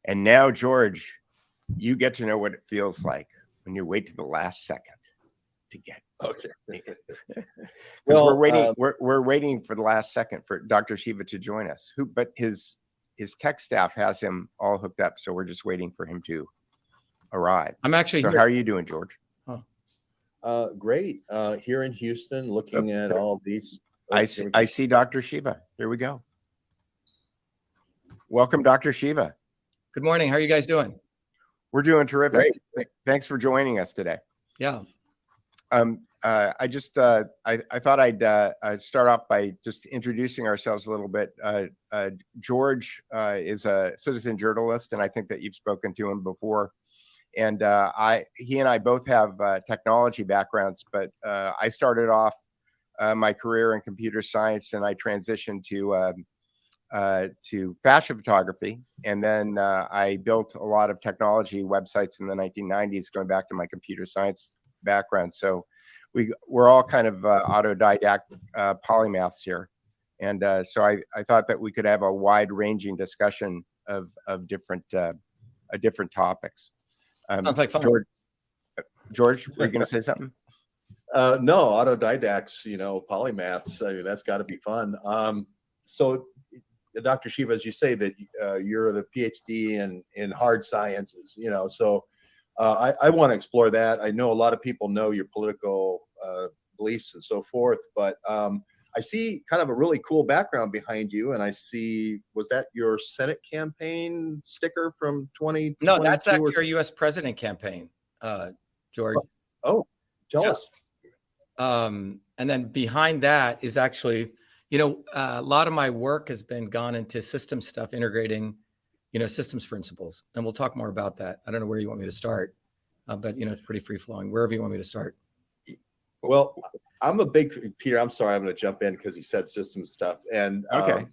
And now, George, you get to know what it feels like when you wait to the last second to get. Okay. Well, we're waiting. We're waiting for the last second for Dr. Shiva to join us. But his tech staff has him all hooked up, so we're just waiting for him to arrive. I'm actually. So, here. how are you doing, George? Great. Here in Houston, looking at all these. I see Dr. Shiva. There we go. Welcome, Dr. Shiva. Good morning. How are you guys doing? We're doing terrific. Great. Thanks for joining us today. Yeah. I just I thought I'd start off by just introducing ourselves a little bit. George is a citizen journalist, and I think that you've spoken to him before. And he and I both have technology backgrounds, but I started off my career in computer science, and I transitioned to fashion photography, and then I built a lot of technology websites in the 1990s, going back to my computer science background. So we're all kind of autodidact polymaths here, and so I thought that we could have a wide-ranging discussion of different topics. Sounds like fun. George, were you going to say something? No, autodidacts, polymaths. I mean, that's got to be fun. So, Dr. Shiva, as you say that you're the PhD in hard sciences, so I want to explore that. I know a lot of people know your political beliefs and so forth, but I see kind of a really cool background behind you, and I see, was that your Senate campaign sticker from 2022? No, that's actually our U.S. president campaign, George. Oh, tell us. And then behind that is actually, a lot of my work has been gone into system stuff, integrating, systems principles. And we'll talk more about that. I don't know where you want me to start, but, it's pretty free flowing, wherever you want me to start. Well, I'm a big Peter. I'm sorry, I'm going to jump in because he said systems stuff. And okay.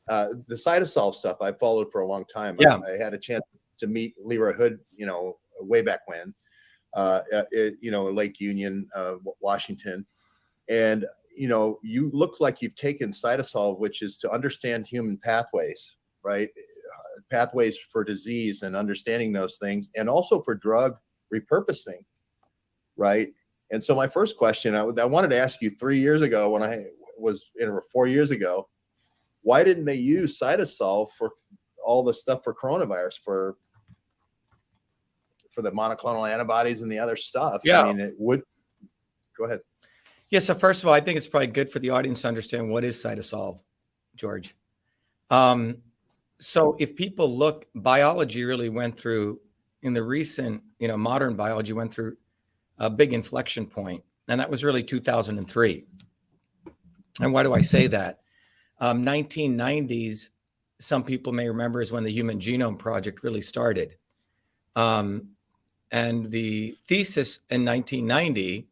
The Cytosolve stuff I followed for a long time. Yeah. I had a chance to meet Leroy Hood, way back when, Lake Union, Washington. And, you look like you've taken Cytosolve, which is to understand human pathways, right? Pathways for disease and understanding those things, and also for drug repurposing, right? And so my first question, I wanted to ask you 3 years ago when I was, 4 years ago, why didn't they use Cytosolve for all the stuff for coronavirus, for the monoclonal antibodies and the other stuff? Yeah. I mean, it would. Go ahead. Yeah. So first of all, I think it's probably good for the audience to understand what is Cytosolve, George. So if people look, biology really went through, in the recent, modern biology went through a big inflection point, and that was really 2003. And why do I say that? 1990s, some people may remember, is when the Human Genome Project really started. And the thesis in 1990,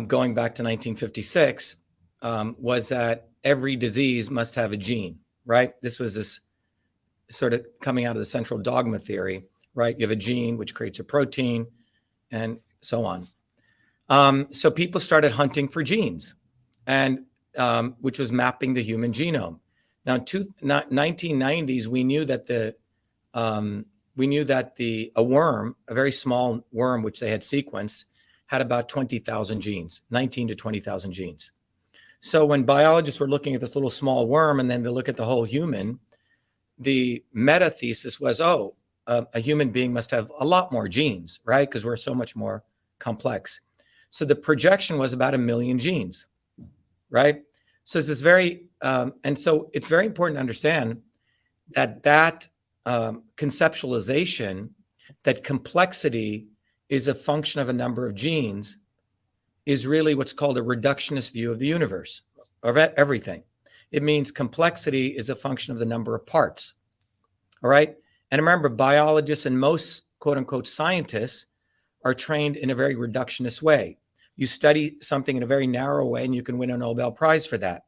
going back to 1956, was that every disease must have a gene, right? This was this sort of coming out of the central dogma theory, right? You have a gene which creates a protein and so on. So people started hunting for genes, and which was mapping the human genome. Now, in 1990s, we knew that a worm, a very small worm, which they had sequenced, had about 20,000 genes, 19 to 20,000 genes. So when biologists were looking at this little small worm, and then they look at the whole human, the meta thesis was, a human being must have a lot more genes, right? Because we're so much more complex. So the projection was about 1 million genes, right? So it's this very, and so it's very important to understand that conceptualization, that complexity is a function of a number of genes, is really what's called a reductionist view of the universe, of everything. It means complexity is a function of the number of parts, all right? And remember, biologists and most quote unquote scientists are trained in a very reductionist way. You study something in a very narrow way and you can win a Nobel Prize for that.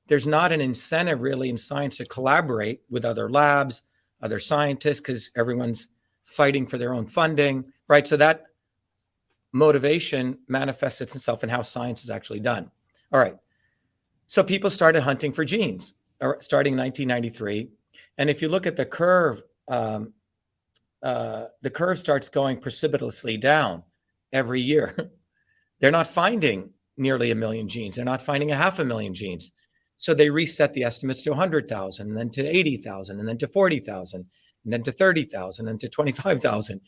There's not an incentive really in science to collaborate with other labs, other scientists, because everyone's fighting for their own funding, right? So that motivation manifests itself in how science is actually done. All right. So people started hunting for genes starting in 1993. And if you look at the curve the curve starts going precipitously down every year. They're not finding nearly 1 million genes. They're not finding 500,000 genes. So they reset the estimates to 100,000, and then to 80,000, and then to 40,000, and then to 30,000, and to 25,000.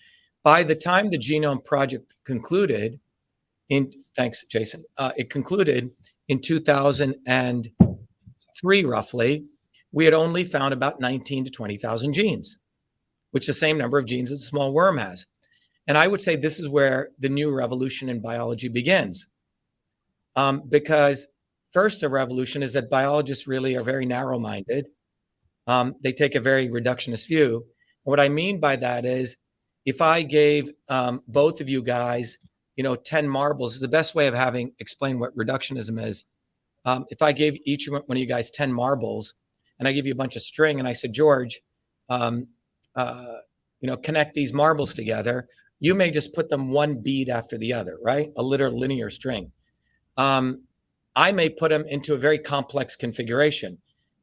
By the time the Genome Project concluded, thanks, Jason, it concluded in 2003, roughly, we had only found about 19 to 20,000 genes, which is the same number of genes that a small worm has. And I would say this is where the new revolution in biology begins. Because first, the revolution is that biologists really are very narrow-minded. They take a very reductionist view. What I mean by that is, if I gave both of you guys, 10 marbles, is the best way of explain what reductionism is. If I gave each one of you guys 10 marbles, and I give you a bunch of string, and I said, George, connect these marbles together, you may just put them one bead after the other, right? A linear string. I may put them into a very complex configuration,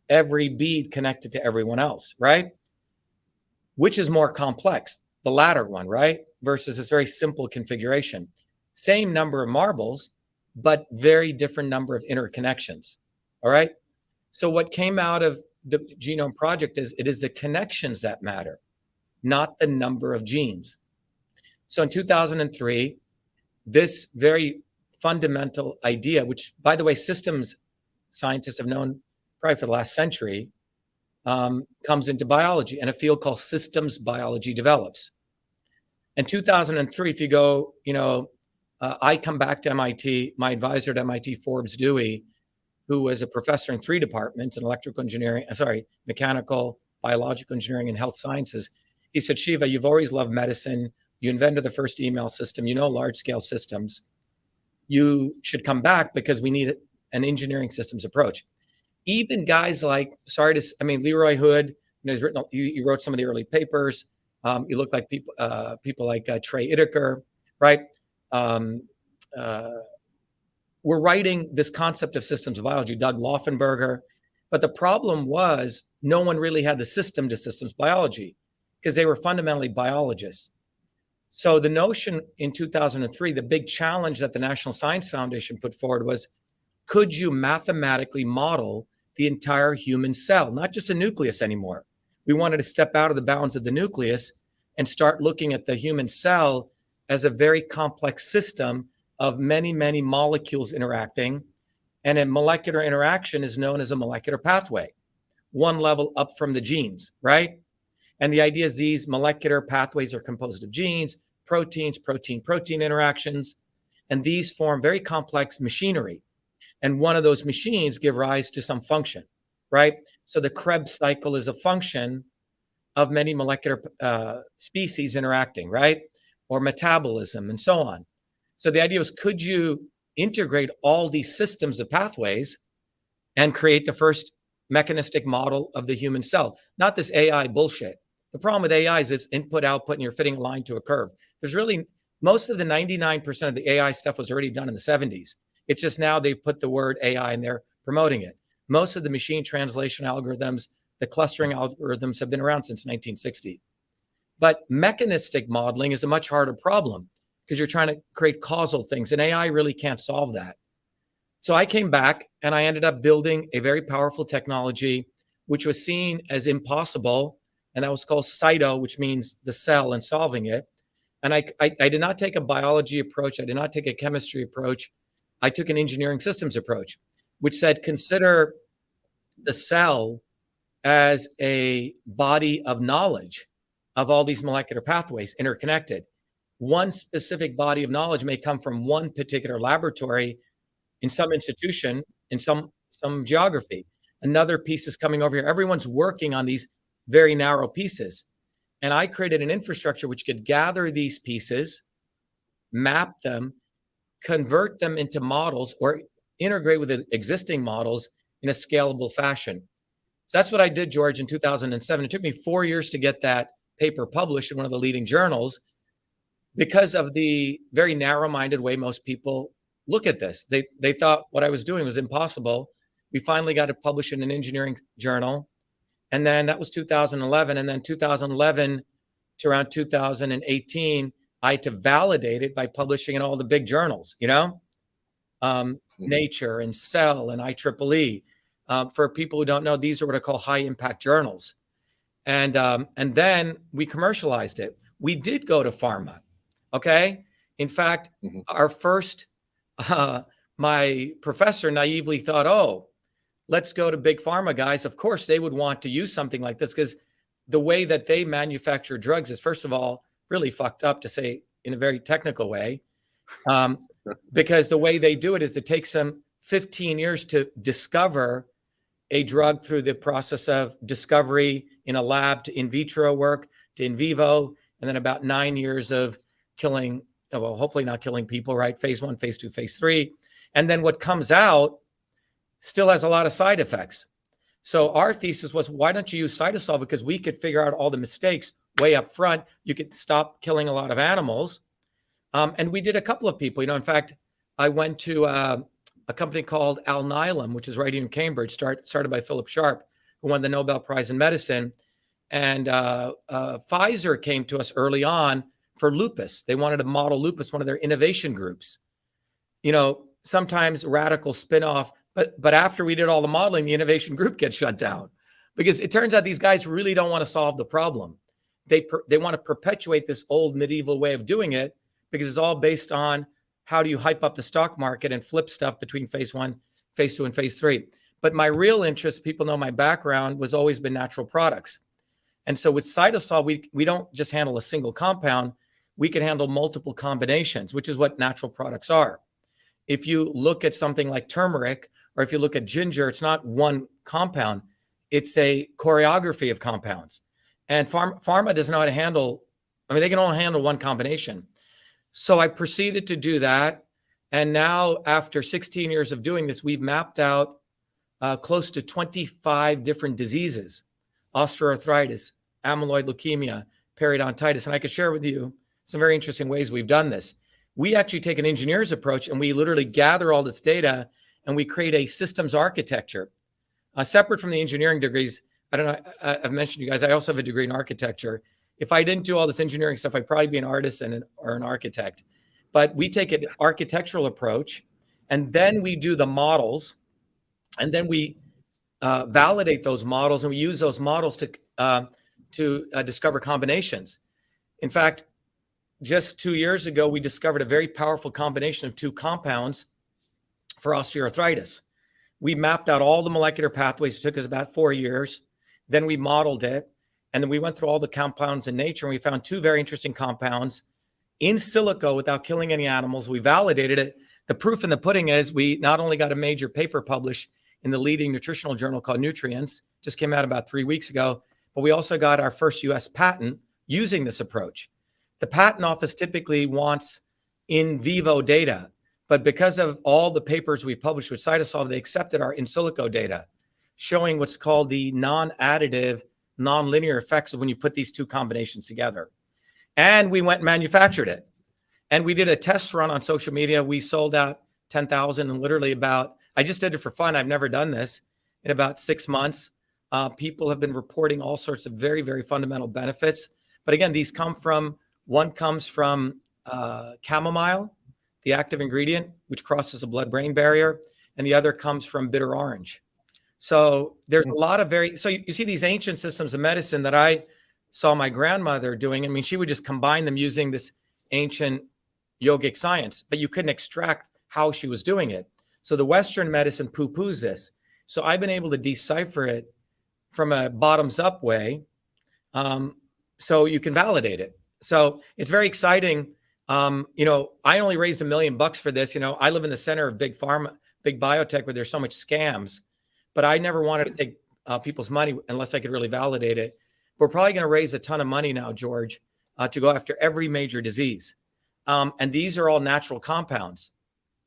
every bead connected to everyone else, right? Which is more complex? The latter one, right? Versus this very simple configuration. Same number of marbles, but very different number of interconnections, all right? So what came out of the Genome Project is it is the connections that matter, not the number of genes. So in 2003, this very fundamental idea, which, by the way, systems scientists have known probably for the last century, comes into biology, and a field called systems biology develops. In 2003, if you go, I come back to MIT, my advisor at MIT, Forbes Dewey, who was a professor in 3 departments, in mechanical, biological engineering, and health sciences. He said, Shiva, you've always loved medicine. You invented the first email system. Large-scale systems. You should come back because we need an engineering systems approach. Even guys like, Leroy Hood, he wrote some of the early papers. You look like people like Trey Itaker, right? We're writing this concept of systems biology, Doug Laufenberger. But the problem was no one really had the system to systems biology because they were fundamentally biologists. So the notion in 2003, the big challenge that the National Science Foundation put forward was, could you mathematically model the entire human cell, not just a nucleus anymore? We wanted to step out of the bounds of the nucleus and start looking at the human cell as a very complex system of many, many molecules interacting. And a molecular interaction is known as a molecular pathway, one level up from the genes, right? And the idea is these molecular pathways are composed of genes, proteins, protein-protein interactions, and these form very complex machinery. And one of those machines give rise to some function, right? So the Krebs cycle is a function of many molecular species interacting, right? Or metabolism and so on. So the idea was, could you integrate all these systems of pathways and create the first mechanistic model of the human cell? Not this AI bullshit. The problem with AI is it's input, output, and you're fitting a line to a curve. There's really, most of the 99% of the AI stuff was already done in the 70s. It's just now they put the word AI and they're promoting it. Most of the machine translation algorithms, the clustering algorithms have been around since 1960. But mechanistic modeling is a much harder problem because you're trying to create causal things, and AI really can't solve that. So I came back and I ended up building a very powerful technology, which was seen as impossible, and that was called Cyto, which means the cell, and solving it. And I did not take a biology approach. I did not take a chemistry approach. I took an engineering systems approach, which said, consider the cell as a body of knowledge of all these molecular pathways interconnected. One specific body of knowledge may come from one particular laboratory in some institution, in some geography. Another piece is coming over here. Everyone's working on these very narrow pieces. And I created an infrastructure which could gather these pieces, map them, convert them into models, or integrate with the existing models in a scalable fashion. So that's what I did, George, in 2007. It took me 4 years to get that paper published in one of the leading journals because of the very narrow-minded way most people look at this. They thought what I was doing was impossible. We finally got it published in an engineering journal. And then that was 2011. And then 2011 to around 2018, I had to validate it by publishing in all the big journals, Nature and Cell and IEEE. For people who don't know, these are what I call high impact journals. And then we commercialized it. We did go to pharma. Okay. In fact, our first, my professor naively thought, oh, let's go to big pharma guys. Of course, they would want to use something like this because the way that they manufacture drugs is, first of all, really fucked up, to say in a very technical way. Because the way they do it is it takes them 15 years to discover a drug through the process of discovery in a lab to in vitro work to in vivo, and then about 9 years of killing, well, hopefully not killing people, right? Phase 1, phase 2, phase 3. And then what comes out still has a lot of side effects. So our thesis was, why don't you use Cytosolve? Because we could figure out all the mistakes way up front. You could stop killing a lot of animals. And we did a couple of people. In fact, I went to a company called Alnylam, which is right here in Cambridge, started by Philip Sharp, who won the Nobel Prize in Medicine. And Pfizer came to us early on for lupus. They wanted to model lupus, one of their innovation groups. Sometimes radical spin-off, but after we did all the modeling, the innovation group gets shut down because it turns out these guys really don't want to solve the problem. They want to perpetuate this old medieval way of doing it because it's all based on how do you hype up the stock market and flip stuff between phase 1, phase 2, and phase 3. But my real interest, people know my background, was always been natural products. And so with Cytosolve, we don't just handle a single compound. We can handle multiple combinations, which is what natural products are. If you look at something like turmeric, or if you look at ginger, it's not one compound. It's a choreography of compounds. And pharma doesn't know how to handle, they can only handle one combination. So I proceeded to do that. And now after 16 years of doing this, we've mapped out close to 25 different diseases: osteoarthritis, amyloid leukemia, periodontitis. And I could share with you some very interesting ways we've done this. We actually take an engineer's approach and we literally gather all this data and we create a systems architecture separate from the engineering degrees. I don't know, I've mentioned to you guys, I also have a degree in architecture. If I didn't do all this engineering stuff, I'd probably be an artist or an architect. But we take an architectural approach and then we do the models and then we validate those models and we use those models to discover combinations. In fact, just 2 years ago, we discovered a very powerful combination of two compounds for osteoarthritis. We mapped out all the molecular pathways. It took us about 4 years. Then we modeled it. And then we went through all the compounds in nature. And we found two very interesting compounds in silico without killing any animals. We validated it. The proof in the pudding is we not only got a major paper published in the leading nutritional journal called Nutrients, just came out about 3 weeks ago, but we also got our first US patent using this approach. The patent office typically wants in vivo data, but because of all the papers we published with Cytosolve, they accepted our in silico data, showing what's called the non-additive, non-linear effects of when you put these two combinations together. And we went and manufactured it. And we did a test run on social media. We sold out 10,000 and literally I just did it for fun. I've never done this. In about 6 months, people have been reporting all sorts of very, very fundamental benefits. But again, one comes from chamomile, the active ingredient, which crosses the blood-brain barrier, and the other comes from bitter orange. So there's a lot of so you see these ancient systems of medicine that I saw my grandmother doing. She would just combine them using this ancient yogic science, but you couldn't extract how she was doing it. So the Western medicine poo-poos this. So I've been able to decipher it from a bottoms-up way, so you can validate it. So it's very exciting. I only raised $1 million for this. I live in the center of big pharma, big biotech, where there's so much scams, but I never wanted to take people's money unless I could really validate it. We're probably going to raise a ton of money now, George, to go after every major disease. And these are all natural compounds.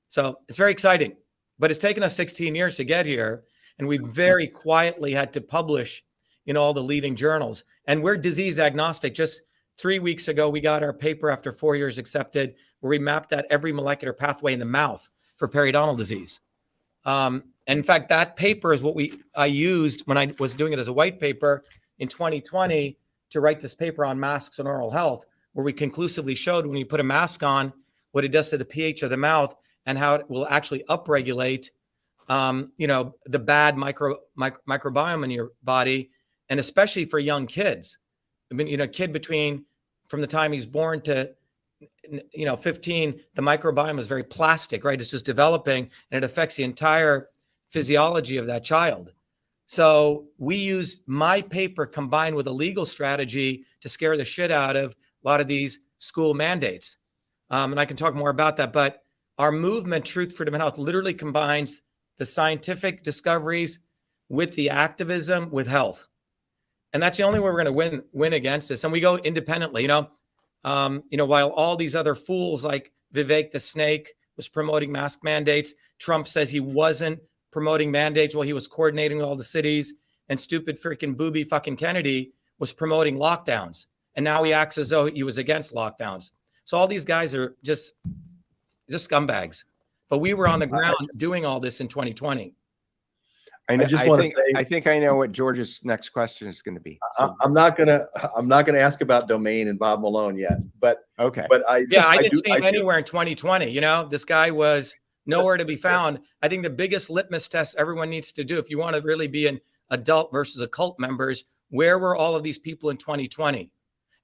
So it's very exciting, but it's taken us 16 years to get here. And we very quietly had to publish in all the leading journals. And we're disease agnostic. Just 3 weeks ago, we got our paper after 4 years accepted, where we mapped out every molecular pathway in the mouth for periodontal disease. And And in fact, that paper is what I used when I was doing it as a white paper in 2020 to write this paper on masks and oral health, where we conclusively showed when you put a mask on, what it does to the pH of the mouth and how it will actually upregulate, the bad microbiome in your body, and especially for young kids. I mean, a kid from the time he's born to 15, the microbiome is very plastic, right? It's just developing, and it affects the entire physiology of that child. So we used my paper combined with a legal strategy to scare the shit out of a lot of these school mandates. And I can talk more about that, but our movement, Truth, Freedom, and Health, literally combines the scientific discoveries with the activism with health. And that's the only way we're going to win against this. And we go independently, while all these other fools like Vivek the Snake was promoting mask mandates, Trump says he wasn't promoting mandates while he was coordinating all the cities, and stupid freaking booby fucking Kennedy was promoting lockdowns. And now he acts as though he was against lockdowns. So all these guys are just scumbags. But we were on the ground doing all this in 2020. I think I know what George's next question is going to be. So. I'm not gonna ask about domain and Bob Malone yet, but okay. But I didn't see him anywhere in 2020. This guy was nowhere to be found. I think the biggest litmus test everyone needs to do, if you want to really be an adult versus a cult members, where were all of these people in 2020?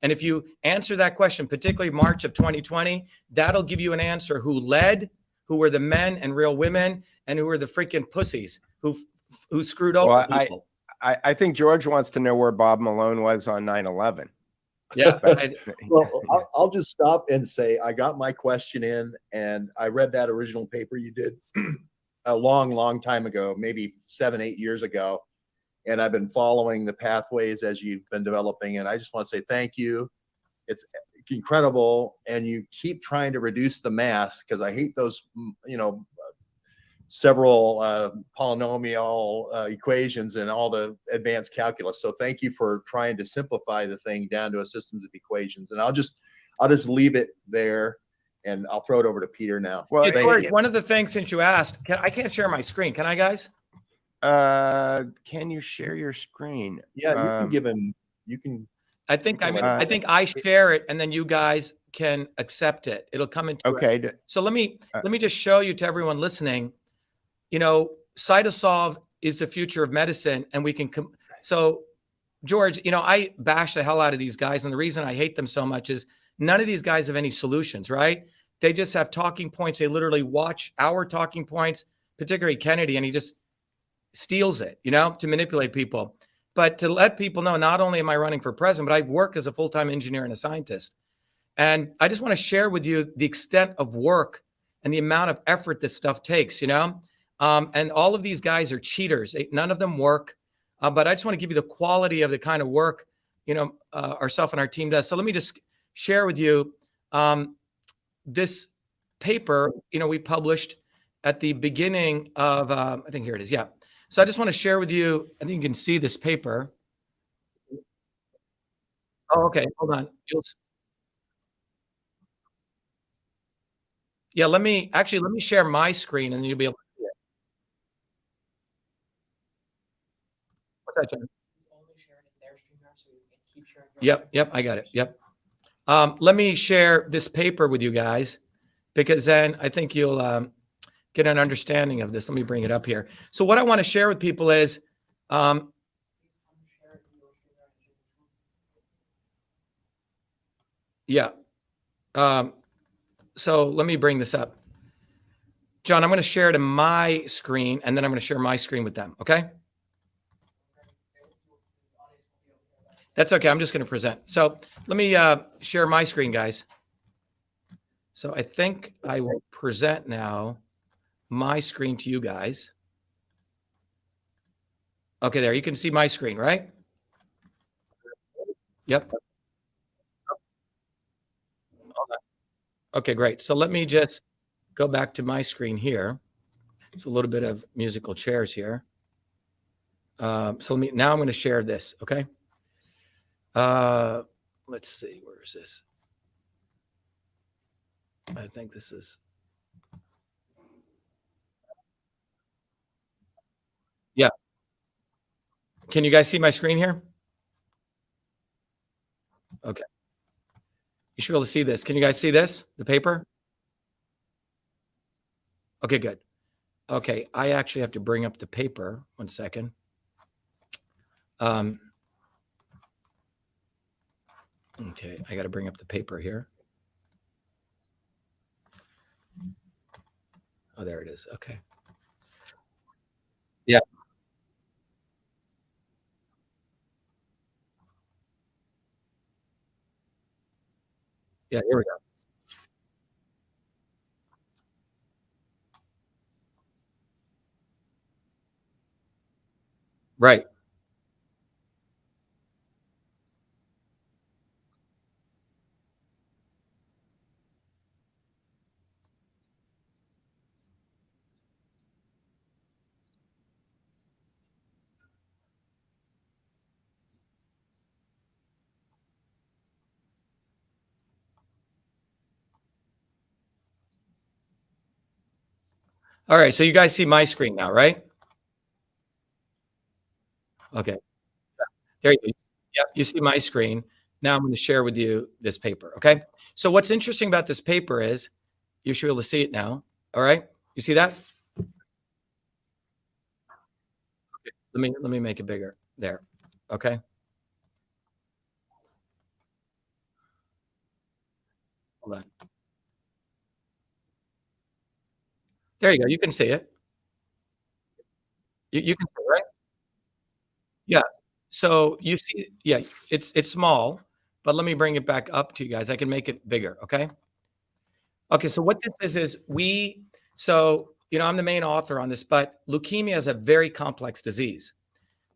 And if you answer that question, particularly March of 2020, that'll give you an answer: who led, who were the men and real women, and who were the freaking pussies who screwed over people. I think George wants to know where Bob Malone was on 9/11. Yeah. Well, I'll just stop and say I got my question in, and I read that original paper you did a long time ago, maybe 7-8 years ago. And I've been following the pathways as you've been developing. And I just want to say thank you. It's incredible. And you keep trying to reduce the mass, because I hate those, several polynomial equations and all the advanced calculus. So thank you for trying to simplify the thing down to a systems of equations. And I'll just leave it there, and I'll throw it over to Peter now. Well, George, one of the things, since you asked, I can't share my screen. Can I, guys? Can you share your screen? Yeah, you can give him. You can. I think I share it, and then you guys can accept it. It'll come into okay. It. So let me just show you, to everyone listening. Cytosolve is the future of medicine, and we can. So, George, I bash the hell out of these guys, and the reason I hate them so much is none of these guys have any solutions, right? They just have talking points. They literally watch our talking points, particularly Kennedy, and he just steals it, to manipulate people. But to let people know, not only am I running for president, but I work as a full-time engineer and a scientist. And I just want to share with you the extent of work and the amount of effort this stuff takes, and all of these guys are cheaters. None of them work. But I just want to give you the quality of the kind of work, ourselves and our team does. So let me just share with you this paper, we published at the beginning of, I think here it is. Yeah. So I just want to share with you, I think you can see this paper. Oh, okay. Hold on. Yeah, let me share my screen, and you'll be able to see it. What's that, John? Yep, I got it. Yep. Let me share this paper with you guys, because then I think you'll get an understanding of this. Let me bring it up here. So what I want to share with people is, so let me bring this up. John, I'm going to share to my screen, and then I'm going to share my screen with them. Okay. That's okay. I'm just going to present. So let me share my screen, guys. So I think I will present now my screen to you guys. Okay, there. You can see my screen, right? Yep. Okay, great. So let me just go back to my screen here. It's a little bit of musical chairs here. So now I'm going to share this. Okay. Let's see. Where is this? I think this is. Yeah. Can you guys see my screen here? Okay. You should be able to see this. Can you guys see this, the paper? Okay, good. Okay, I actually have to bring up the paper. 1 second. Okay, I got to bring up the paper here. Oh, there it is. Okay. Yeah. Yeah, here we go. Right. All right, so you guys see my screen now, right? Okay. There you go. Yep, you see my screen. Now I'm going to share with you this paper, okay? So what's interesting about this paper is you should be able to see it now. All right? You see that? Let me make it bigger. There. Okay? Hold on. There you go. You can see it. You can see it, right? Yeah. So you see, yeah, it's small, but let me bring it back up to you guys. I can make it bigger, okay? Okay, so what this is so I'm the main author on this, but leukemia is a very complex disease.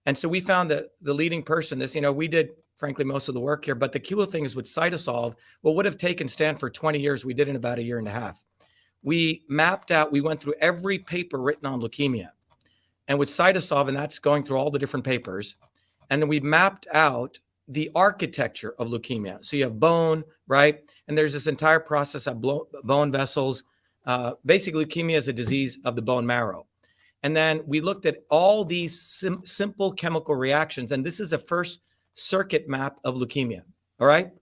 And so we found that the leading person, we did frankly most of the work here, but the cool thing is with Cytosolve, what would have taken Stanford 20 years, we did in about a year and a half. We went through every paper written on leukemia. And with Cytosolve, and that's going through all the different papers, and then we mapped out the architecture of leukemia. So you have bone, right? And there's this entire process of bone vessels. Basically, leukemia is a disease of the bone marrow. And then we looked at all these simple chemical reactions. And this is a first circuit map of leukemia. All right.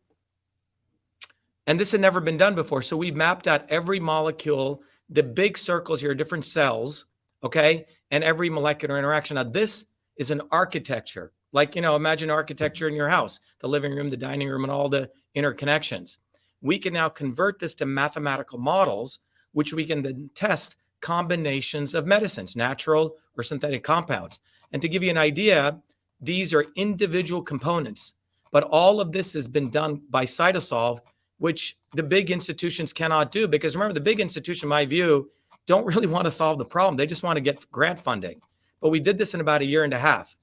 And this had never been done before. So we mapped out every molecule, the big circles here are different cells. Okay. And every molecular interaction. Now, this is an architecture. Like, imagine architecture in your house, the living room, the dining room, and all the interconnections. We can now convert this to mathematical models, which we can then test combinations of medicines, natural or synthetic compounds. And to give you an idea, these are individual components, but all of this has been done by Cytosolve, which the big institutions cannot do. Because remember, the big institution, in my view, don't really want to solve the problem. They just want to get grant funding. But we did this in about a year and a half.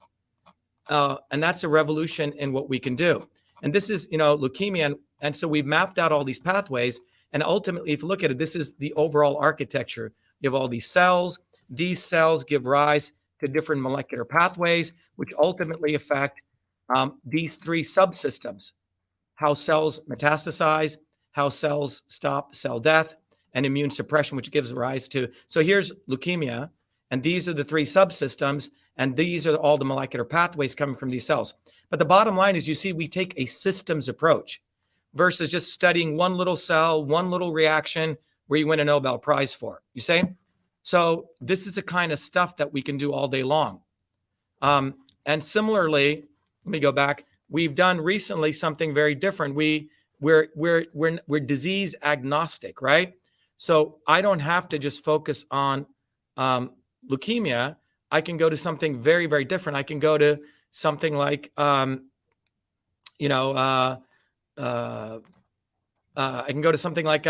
And that's a revolution in what we can do. And this is, leukemia. And so we've mapped out all these pathways. And ultimately, if you look at it, this is the overall architecture. You have all these cells. These cells give rise to different molecular pathways, which ultimately affect these three subsystems: how cells metastasize, how cells stop cell death, and immune suppression, which gives rise to. So here's leukemia, and these are the three subsystems, and these are all the molecular pathways coming from these cells. But the bottom line is, you see, we take a systems approach versus just studying one little cell, one little reaction where you win a Nobel Prize for. You see? So this is the kind of stuff that we can do all day long. And similarly, let me go back. We've done recently something very different. We're disease agnostic, right? So I don't have to just focus on leukemia. I can go to something very, very different. I can go to something like, I can go to something like,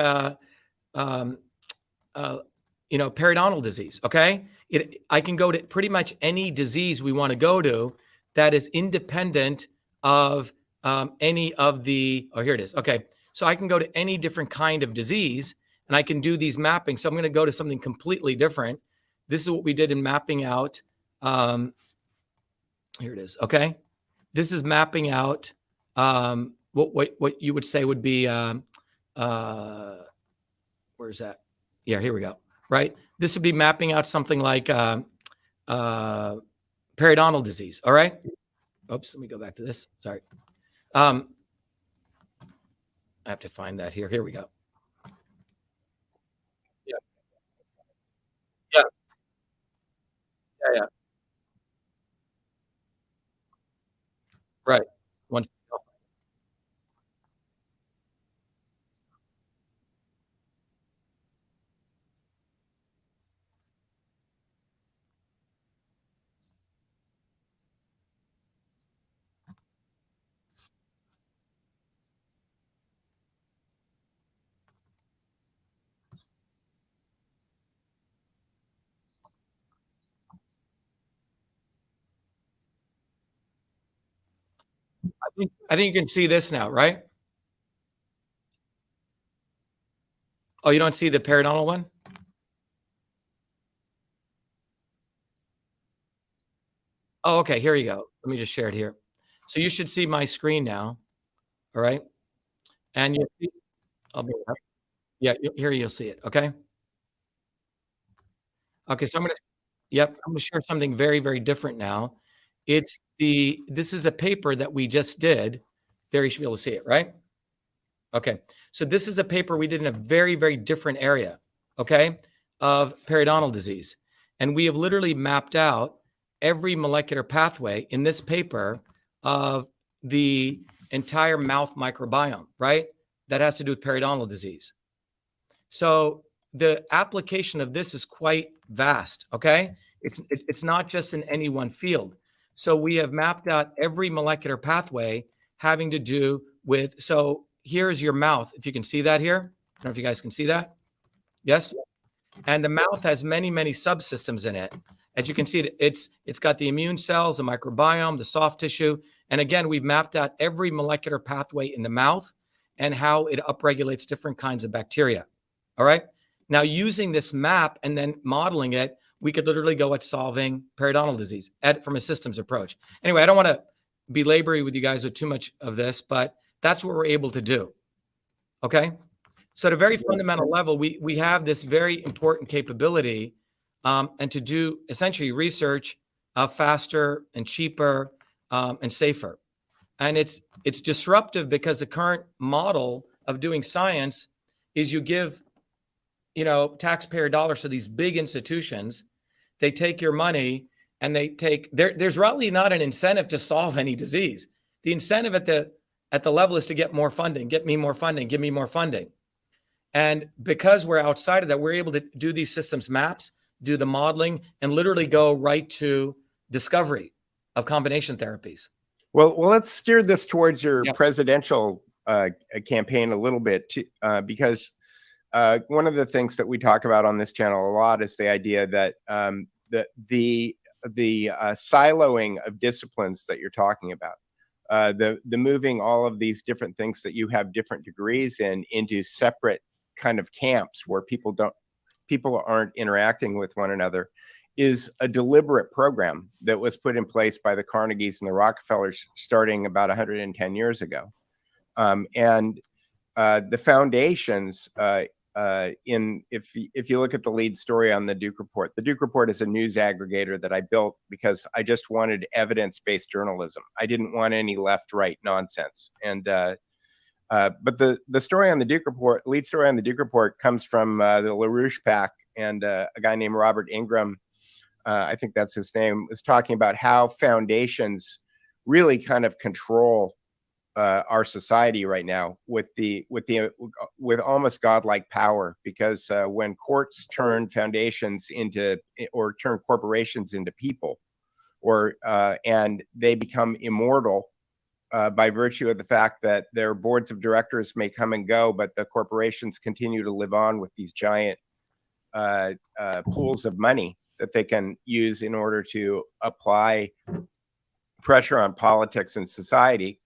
periodontal disease. Okay. I can go to pretty much any disease we want to go to that is independent of any of the, here it is. Okay. So I can go to any different kind of disease and I can do these mappings. So I'm going to go to something completely different. This is what we did in mapping out. Here it is. Okay. This is mapping out what you would say would be, where's that? Yeah, here we go. Right. This would be mapping out something like periodontal disease. All right. Oops, let me go back to this. Sorry. I have to find that here. Here we go. Yeah. Yeah. Yeah. Yeah. Right. Once. I think you can see this now, right? Oh, you don't see the periodontal one? Oh, okay. Here you go. Let me just share it here. So you should see my screen now. All right. And you see, I'll bring it up. Yeah, here you'll see it. Okay. Okay. So I'm going to share something very, very different now. This is a paper that we just did. There, you should be able to see it, right? Okay. So this is a paper we did in a very, very different area, okay, of periodontal disease. And we have literally mapped out every molecular pathway in this paper of the entire mouth microbiome, right? That has to do with periodontal disease. So the application of this is quite vast, okay? It's not just in any one field. So we have mapped out every molecular pathway having to do with, so here's your mouth. If you can see that here. I don't know if you guys can see that. Yes? And the mouth has many, many subsystems in it. As you can see, it's got the immune cells, the microbiome, the soft tissue. And again, we've mapped out every molecular pathway in the mouth and how it upregulates different kinds of bacteria. All right. Now, using this map and then modeling it, we could literally go at solving periodontal disease from a systems approach. Anyway, I don't want to belabor with you guys with too much of this, but that's what we're able to do. Okay. So at a very fundamental level, we have this very important capability and to do essentially research faster and cheaper and safer. And it's disruptive because the current model of doing science is you give, taxpayer dollars to these big institutions. They take your money and there's really not an incentive to solve any disease. The incentive at the level is to get more funding, get me more funding, give me more funding. And because we're outside of that, we're able to do these systems maps, do the modeling, and literally go right to discovery of combination therapies. Well, let's steer this towards your presidential campaign a little bit, because one of the things that we talk about on this channel a lot is the idea that the siloing of disciplines that you're talking about, the moving all of these different things that you have different degrees in into separate kind of camps where people aren't interacting with one another, is a deliberate program that was put in place by the Carnegies and the Rockefellers starting about 110 years ago. And the foundations if you look at the lead story on the Duke Report is a news aggregator that I built because I just wanted evidence-based journalism. I didn't want any left-right nonsense. And but the story on the Duke Report, lead story on the Duke Report, comes from the LaRouche PAC, and a guy named Robert Ingram, I think that's his name, was talking about how foundations really kind of control our society right now with almost godlike power, because when courts turn foundations into, or turn corporations into people, or and they become immortal by virtue of the fact that their boards of directors may come and go, but the corporations continue to live on with these giant pools of money that they can use in order to apply pressure on politics and society.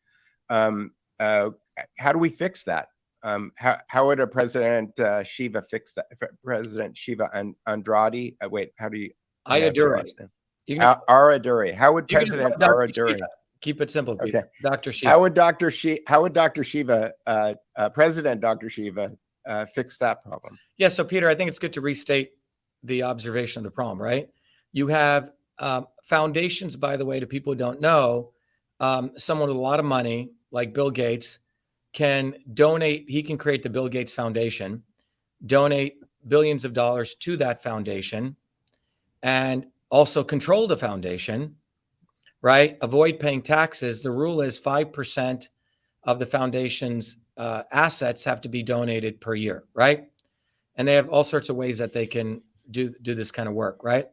How do we fix that? How would a President-SHIVA fix that? President-SHIVA Andrade? Wait, how do you? Araduri. Araduri. How would President Araduri? Keep it simple, Peter. Okay. Dr.SHIVA. How would Dr. Shiva, President Dr. Shiva, fix that problem? Yeah. So, Peter, I think it's good to restate the observation of the problem, right? You have foundations, by the way, to people who don't know, someone with a lot of money, like Bill Gates, can donate. He can create the Bill Gates Foundation, donate billions of dollars to that foundation, and also control the foundation, right? Avoid paying taxes. The rule is 5% of the foundation's assets have to be donated per year, right? And they have all sorts of ways that they can do this kind of work, right?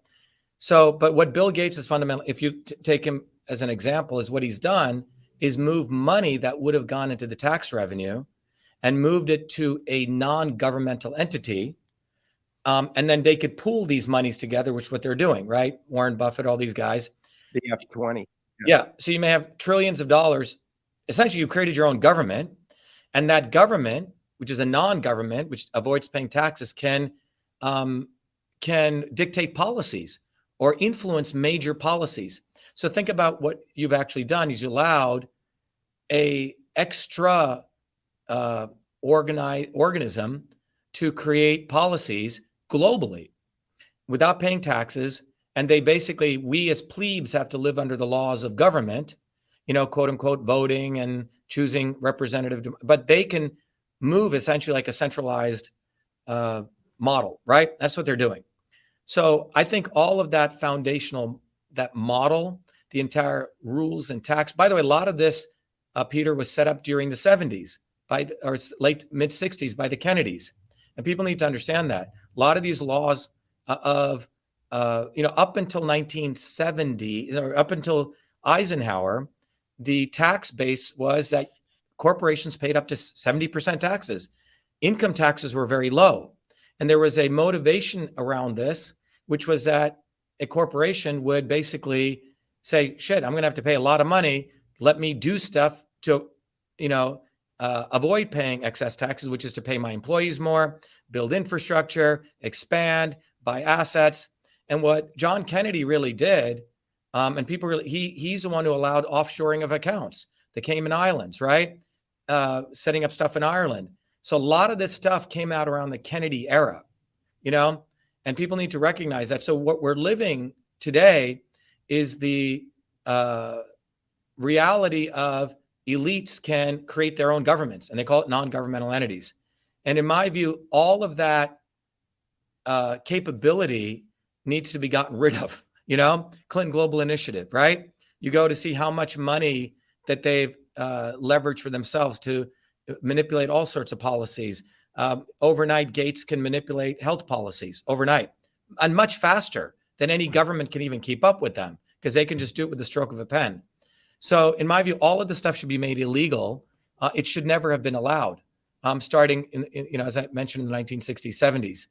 So, but what Bill Gates is fundamentally, if you take him as an example, is what he's done is move money that would have gone into the tax revenue and moved it to a non-governmental entity. And then they could pool these monies together, which is what they're doing, right? Warren Buffett, all these guys. The F20. Yeah. So you may have trillions of dollars. Essentially, you created your own government, and that government, which is a non-government, which avoids paying taxes, can dictate policies or influence major policies. So think about what you've actually done is you allowed a extra organism to create policies globally without paying taxes. And they basically, we as plebes have to live under the laws of government, quote unquote, voting and choosing representative, but they can move essentially like a centralized model, right? That's what they're doing. So I think all of that foundational, that model, the entire rules and tax, by the way, a lot of this, Peter, was set up during the 70s or late mid 60s by the Kennedys. And people need to understand that. A lot of these laws up until 1970, or up until Eisenhower, the tax base was that corporations paid up to 70% taxes. Income taxes were very low. And there was a motivation around this, which was that a corporation would basically say, shit, I'm going to have to pay a lot of money. Let me do stuff to, avoid paying excess taxes, which is to pay my employees more, build infrastructure, expand, buy assets. And what John Kennedy really did, and people really, he's the one who allowed offshoring of accounts, the Cayman Islands, right? Setting up stuff in Ireland. So a lot of this stuff came out around the Kennedy era, and people need to recognize that. So what we're living today is the reality of elites can create their own governments, and they call it non-governmental entities. And in my view, all of that capability needs to be gotten rid of. Clinton Global Initiative, right? You go to see how much money that they've leveraged for themselves to manipulate all sorts of policies. Overnight, Gates can manipulate health policies overnight and much faster than any government can even keep up with them, because they can just do it with the stroke of a pen. So in my view, all of this stuff should be made illegal. It should never have been allowed, starting in, as I mentioned, in the 1960s, 70s.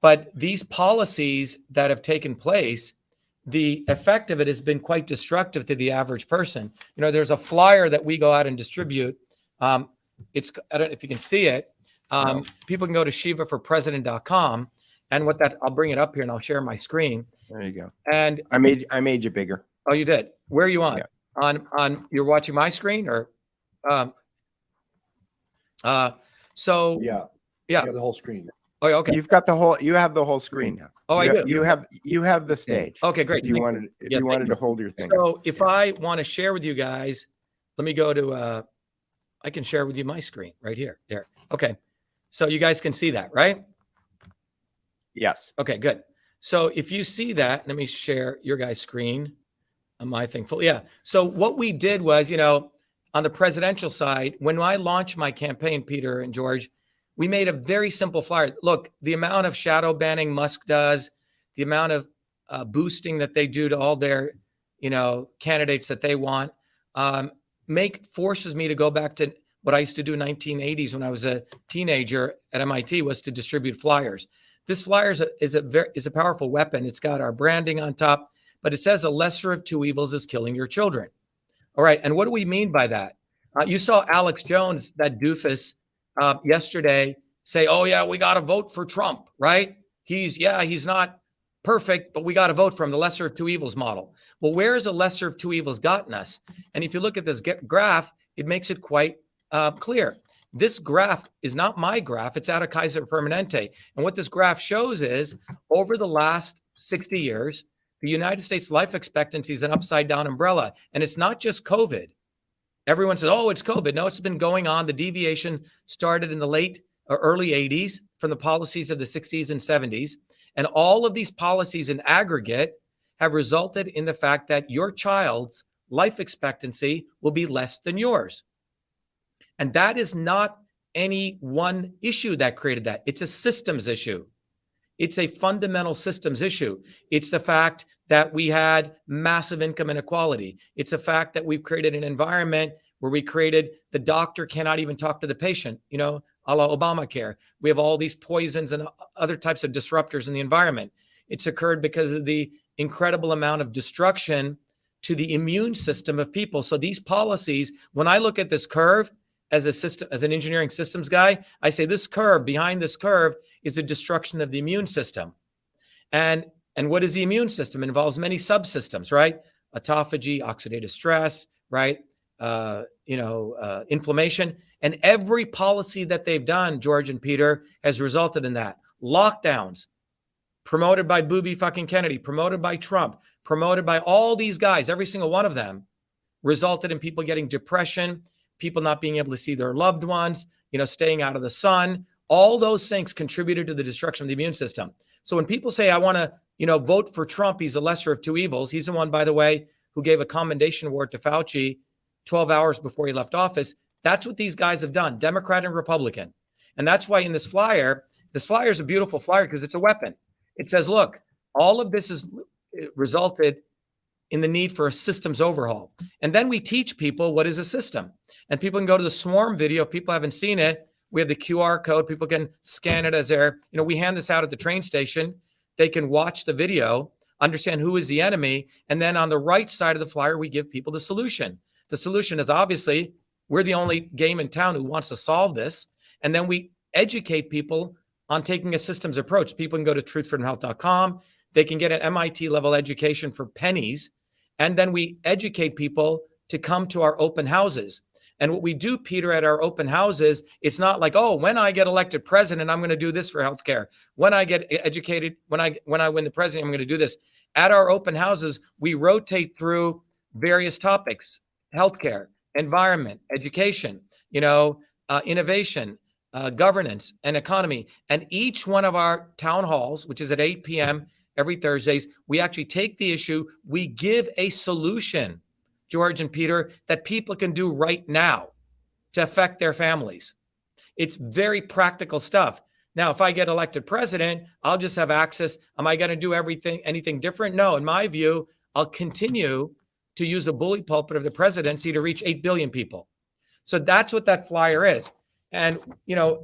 But these policies that have taken place, the effect of it has been quite destructive to the average person. There's a flyer that we go out and distribute. I don't know if you can see it. People can go to shivaforpresident.com, and I'll bring it up here and I'll share my screen. There you go. And I made you bigger. Oh, you did. Where are you on? Yeah. On you're watching my screen, or so Yeah. Yeah. You have the whole screen. Oh, okay. You have the whole screen now. Oh, I do. You have the stage. Okay, great. If you wanted to hold your thing. So if I want to share with you guys, let me go to I can share with you my screen right here. There. Okay. So you guys can see that, right? Yes. Okay, good. So if you see that, let me share your guys' screen on my thing. Yeah. So what we did was, on the presidential side, when I launched my campaign, Peter and George, we made a very simple flyer. Look, the amount of shadow banning Musk does, the amount of boosting that they do to all their, candidates that they want, forces me to go back to what I used to do in 1980s when I was a teenager at MIT, was to distribute flyers. This flyer is a powerful weapon. It's got our branding on top, but it says a lesser of two evils is killing your children. All right. And what do we mean by that? You saw Alex Jones, that doofus, yesterday say, oh yeah, we got to vote for Trump, right? He's not perfect, but we got to vote for him, the lesser of two evils model. Well, where has the lesser of two evils gotten us? And if you look at this graph, it makes it quite clear. This graph is not my graph. It's out of Kaiser Permanente. And what this graph shows is over the last 60 years, The United States life expectancy is an upside down umbrella. And it's not just COVID. Everyone says, oh, it's COVID. No, it's been going on. The deviation started in the late or early 80s from the policies of the 60s and 70s. And all of these policies in aggregate have resulted in the fact that your child's life expectancy will be less than yours. And that is not any one issue that created that. It's a systems issue. It's a fundamental systems issue. It's the fact that we had massive income inequality. It's a fact that we've created an environment where we created the doctor cannot even talk to the patient, you know, a la Obamacare. We have all these poisons and other types of disruptors in the environment. It's occurred because of the incredible amount of destruction to the immune system of people. So these policies, when I look at this curve as a system, as an engineering systems guy, I say this curve, behind this curve is a destruction of the immune system. And what is the immune system? It involves many subsystems, right? Autophagy, oxidative stress, right? Inflammation. And every policy that they've done, George and Peter, has resulted in that. Lockdowns, promoted by Booby fucking Kennedy, promoted by Trump, promoted by all these guys, every single one of them, resulted in people getting depression, people not being able to see their loved ones, staying out of the sun. All those things contributed to the destruction of the immune system. So when people say, I want to, vote for Trump, he's the lesser of two evils. He's the one, by the way, who gave a commendation award to Fauci 12 hours before he left office. That's what these guys have done, Democrat and Republican. And that's why in this flyer is a beautiful flyer because it's a weapon. It says, look, all of this has resulted in the need for a systems overhaul. And then we teach people what is a system. And people can go to the Swarm video. If people haven't seen it, we have the QR code. People can scan it as they're, we hand this out at the train station. They can watch the video, understand who is the enemy. And then on the right side of the flyer, we give people the solution. The solution is obviously we're the only game in town who wants to solve this. And then we educate people on taking a systems approach. People can go to truthfreedomhealth.com. They can get an MIT level education for pennies. And then we educate people to come to our open houses. And what we do, Peter, at our open houses, it's not like, oh, when I get elected president, I'm going to do this for healthcare. When I get educated, when I win the president, I'm going to do this. At our open houses, we rotate through various topics: healthcare, environment, education, innovation, governance, and economy. And each one of our town halls, which is at 8 p.m. every Thursdays, we actually take the issue, we give a solution, George and Peter, that people can do right now to affect their families. It's very practical stuff. Now, if I get elected president, I'll just have access. Am I going to do anything different? No, in my view, I'll continue to use a bully pulpit of the presidency to reach 8 billion people. So that's what that flyer is. And,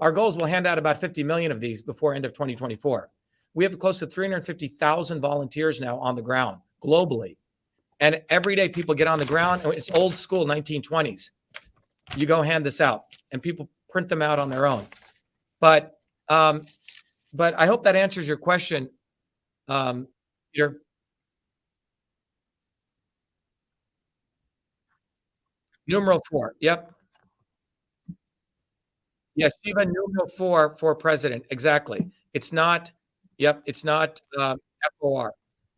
our goals will hand out about 50 million of these before end of 2024. We have close to 350,000 volunteers now on the ground globally. And every day people get on the ground. It's old school 1920s. You go hand this out and people print them out on their own. But I hope that answers your question, Peter. Numeral 4. Yep. Yes, Shiva, numeral 4 for president. Exactly. It's not. Yep. It's not FOR.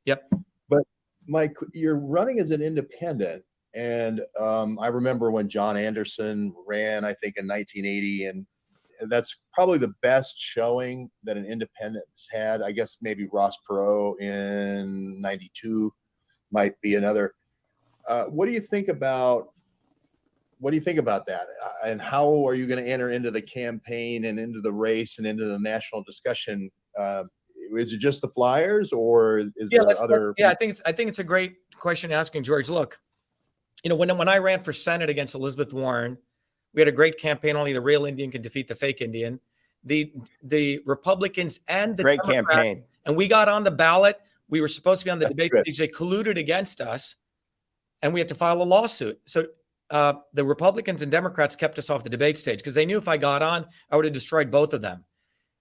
Yep. But Mike, you're running as an independent. And I remember when John Anderson ran, I think in 1980, and that's probably the best showing that an independent has had. I guess maybe Ross Perot in 92 might be another. What do you think about that? And how are you going to enter into the campaign and into the race and into the national discussion? Is it just the flyers, or is there other? Yeah, I think it's a great question asking, George. Look, when I ran for Senate against Elizabeth Warren, we had a great campaign. Only the real Indian can defeat the fake Indian. The Republicans and the great Democrats, campaign, and we got on the ballot. We were supposed to be on the debate stage. They colluded against us, and we had to file a lawsuit. So the Republicans and Democrats kept us off the debate stage because they knew if I got on, I would have destroyed both of them.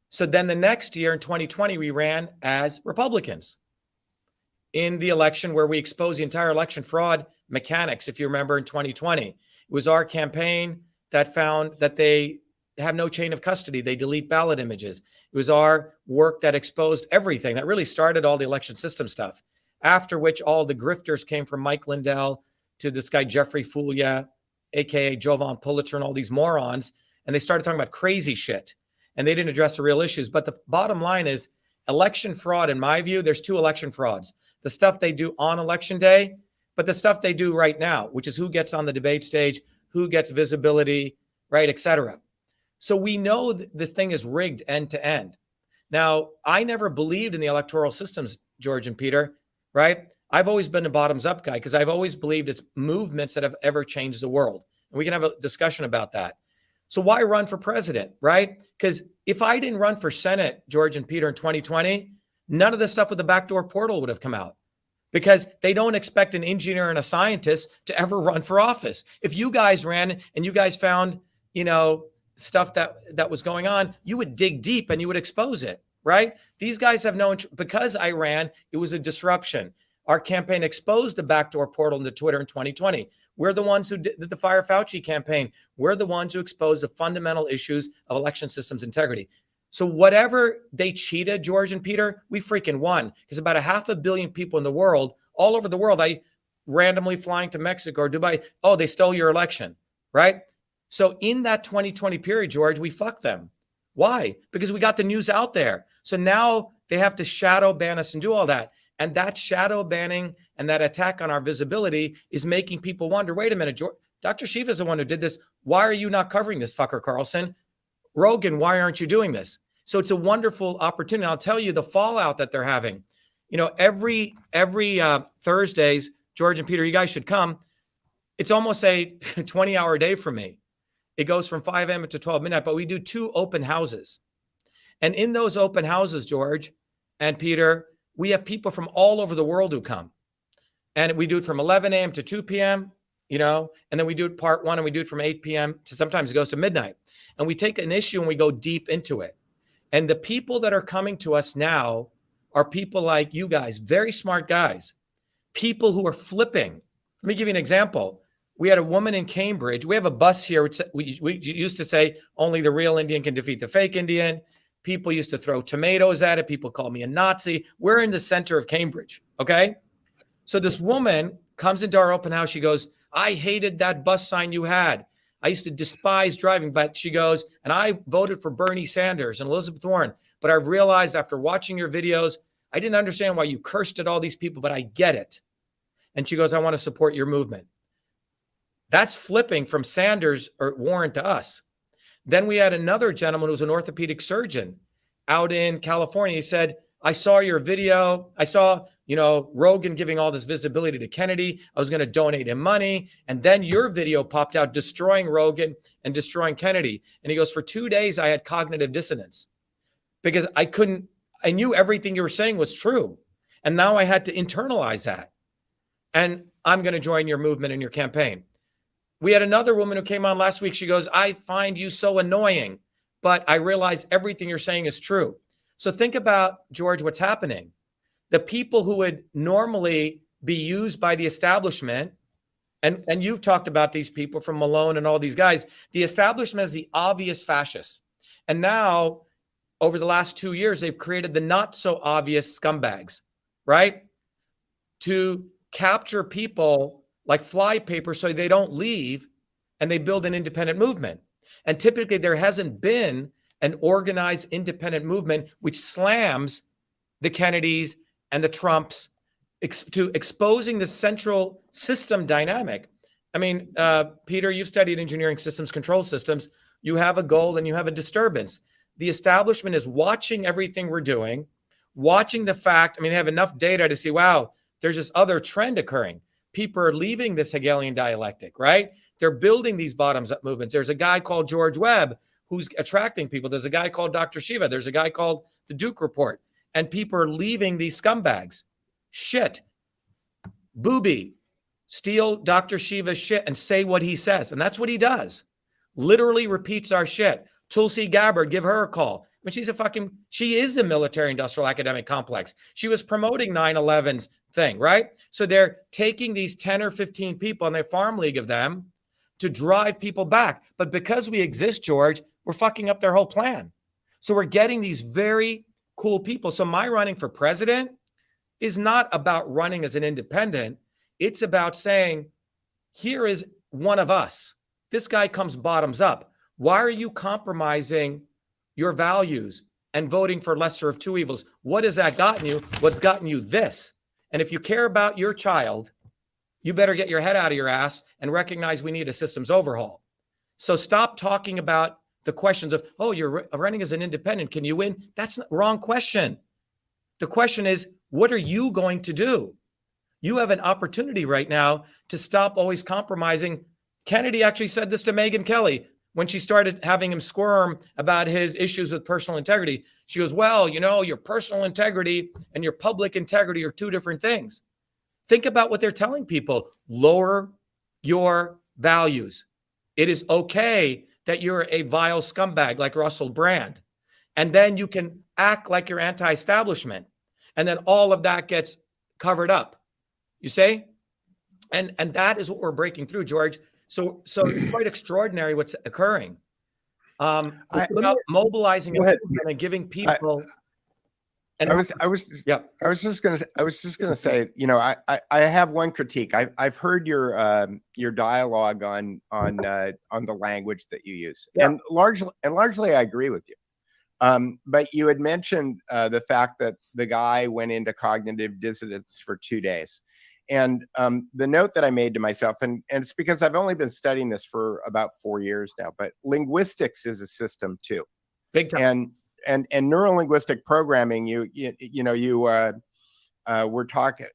So then the next year in 2020, we ran as Republicans in the election where we exposed the entire election fraud mechanics. If you remember in 2020, it was our campaign that found that they have no chain of custody. They delete ballot images. It was our work that exposed everything that really started all the election system stuff. after which all the grifters came from Mike Lindell to this guy, Jeffrey Fulia, AKA Jovan Pulitzer, and all these morons. And they started talking about crazy shit. And they didn't address the real issues. But the bottom line is election fraud, in my view, there's two election frauds. The stuff they do on election day, but the stuff they do right now, which is who gets on the debate stage, who gets visibility, right, et cetera. So we know the thing is rigged end to end. Now, I never believed in the electoral systems, George and Peter, right? I've always been a bottoms up guy because I've always believed it's movements that have ever changed the world. And we can have a discussion about that. So why run for president, right? Because if I didn't run for Senate, George and Peter, in 2020, none of the stuff with the backdoor portal would have come out, because they don't expect an engineer and a scientist to ever run for office. If you guys ran and you guys found, stuff that was going on, you would dig deep and you would expose it, right? These guys have no interest. Because I ran, it was a disruption. Our campaign exposed the backdoor portal into Twitter in 2020. We're the ones who did the Fire Fauci campaign. We're the ones who exposed the fundamental issues of election systems integrity. So whatever they cheated, George and Peter, we freaking won. Because about 500 million people in the world, all over the world, I randomly flying to Mexico or Dubai, oh, they stole your election, right? So in that 2020 period, George, we fucked them. Why? Because we got the news out there. So now they have to shadow ban us and do all that. And that shadow banning and that attack on our visibility is making people wonder, wait a minute, Dr. Shiva is the one who did this. Why are you not covering this, fucker Carlson? Rogan, why aren't you doing this? So it's a wonderful opportunity. I'll tell you the fallout that they're having. Every Thursdays, George and Peter, you guys should come. It's almost a 20-hour day for me. It goes from 5 a.m. to 12 midnight, but we do 2 open houses. And in those open houses, George and Peter, we have people from all over the world who come. And we do it from 11 a.m. to 2 p.m., and then we do it part 1 and we do it from 8 p.m. to sometimes it goes to midnight. And we take an issue and we go deep into it. And the people that are coming to us now are people like you guys, very smart guys, people who are flipping. Let me give you an example. We had a woman in Cambridge. We have a bus here. Which we used to say only the real Indian can defeat the fake Indian. People used to throw tomatoes at it. People call me a Nazi. We're in the center of Cambridge, okay? So this woman comes into our open house. She goes, I hated that bus sign you had. I used to despise driving, but she goes, and I voted for Bernie Sanders and Elizabeth Warren. But I've realized after watching your videos, I didn't understand why you cursed at all these people, but I get it. And she goes, I want to support your movement. That's flipping from Sanders or Warren to us. Then we had another gentleman who was an orthopedic surgeon out in California. He said, I saw your video. I saw, Rogan giving all this visibility to Kennedy. I was going to donate him money. And then your video popped out destroying Rogan and destroying Kennedy. And he goes, for 2 days, I had cognitive dissonance because I knew everything you were saying was true. And now I had to internalize that. And I'm going to join your movement and your campaign. We had another woman who came on last week. She goes, I find you so annoying, but I realize everything you're saying is true. So think about, George, what's happening. The people who would normally be used by the establishment, and you've talked about these people from Malone and all these guys, the establishment is the obvious fascists. And now, over the last 2 years, they've created the not so obvious scumbags, right? To capture people like flypaper so they don't leave and they build an independent movement. And typically there hasn't been an organized independent movement which slams the Kennedys and the Trumps to exposing the central system dynamic. I mean, Peter, you've studied engineering systems, control systems. You have a goal and you have a disturbance. The establishment is watching everything we're doing, watching the fact, they have enough data to see, wow, there's this other trend occurring. People are leaving this Hegelian dialectic, right? They're building these bottoms-up movements. There's a guy called George Webb who's attracting people. There's a guy called Dr.SHIVA. There's a guy called the Duke Report. And people are leaving these scumbags. Shit. Booby. Steal Dr.SHIVA's shit and say what he says. And that's what he does. Literally repeats our shit. Tulsi Gabbard, give her a call. She is a military industrial academic complex. She was promoting 9/11's thing, right? So they're taking these 10 or 15 people and they farm league of them to drive people back. But because we exist, George, we're fucking up their whole plan. So we're getting these very cool people. So my running for president is not about running as an independent. It's about saying, here is one of us. This guy comes bottoms up. Why are you compromising your values and voting for lesser of two evils? What has that gotten you? What's gotten you this? And if you care about your child, you better get your head out of your ass and recognize we need a systems overhaul. So stop talking about the questions of, oh, you're running as an independent. Can you win? That's the wrong question. The question is, what are you going to do? You have an opportunity right now to stop always compromising. Kennedy actually said this to Megyn Kelly when she started having him squirm about his issues with personal integrity. She goes, well, you know, your personal integrity and your public integrity are two different things. Think about what they're telling people. Lower your values. It is okay that you're a vile scumbag like Russell Brand. And then you can act like you're anti-establishment. And then all of that gets covered up. You say? And that is what we're breaking through, George. So it's quite extraordinary what's occurring. It's about mobilizing and giving people. I was just gonna say, you know, I have one critique. I've heard your dialogue on the language that you use, and largely I agree with you. But you had mentioned the fact that the guy went into cognitive dissonance for 2 days. And the note that I made to myself, and it's because I've only been studying this for about 4 years now, but linguistics is a system too. Big time. And neurolinguistic programming, you were talking,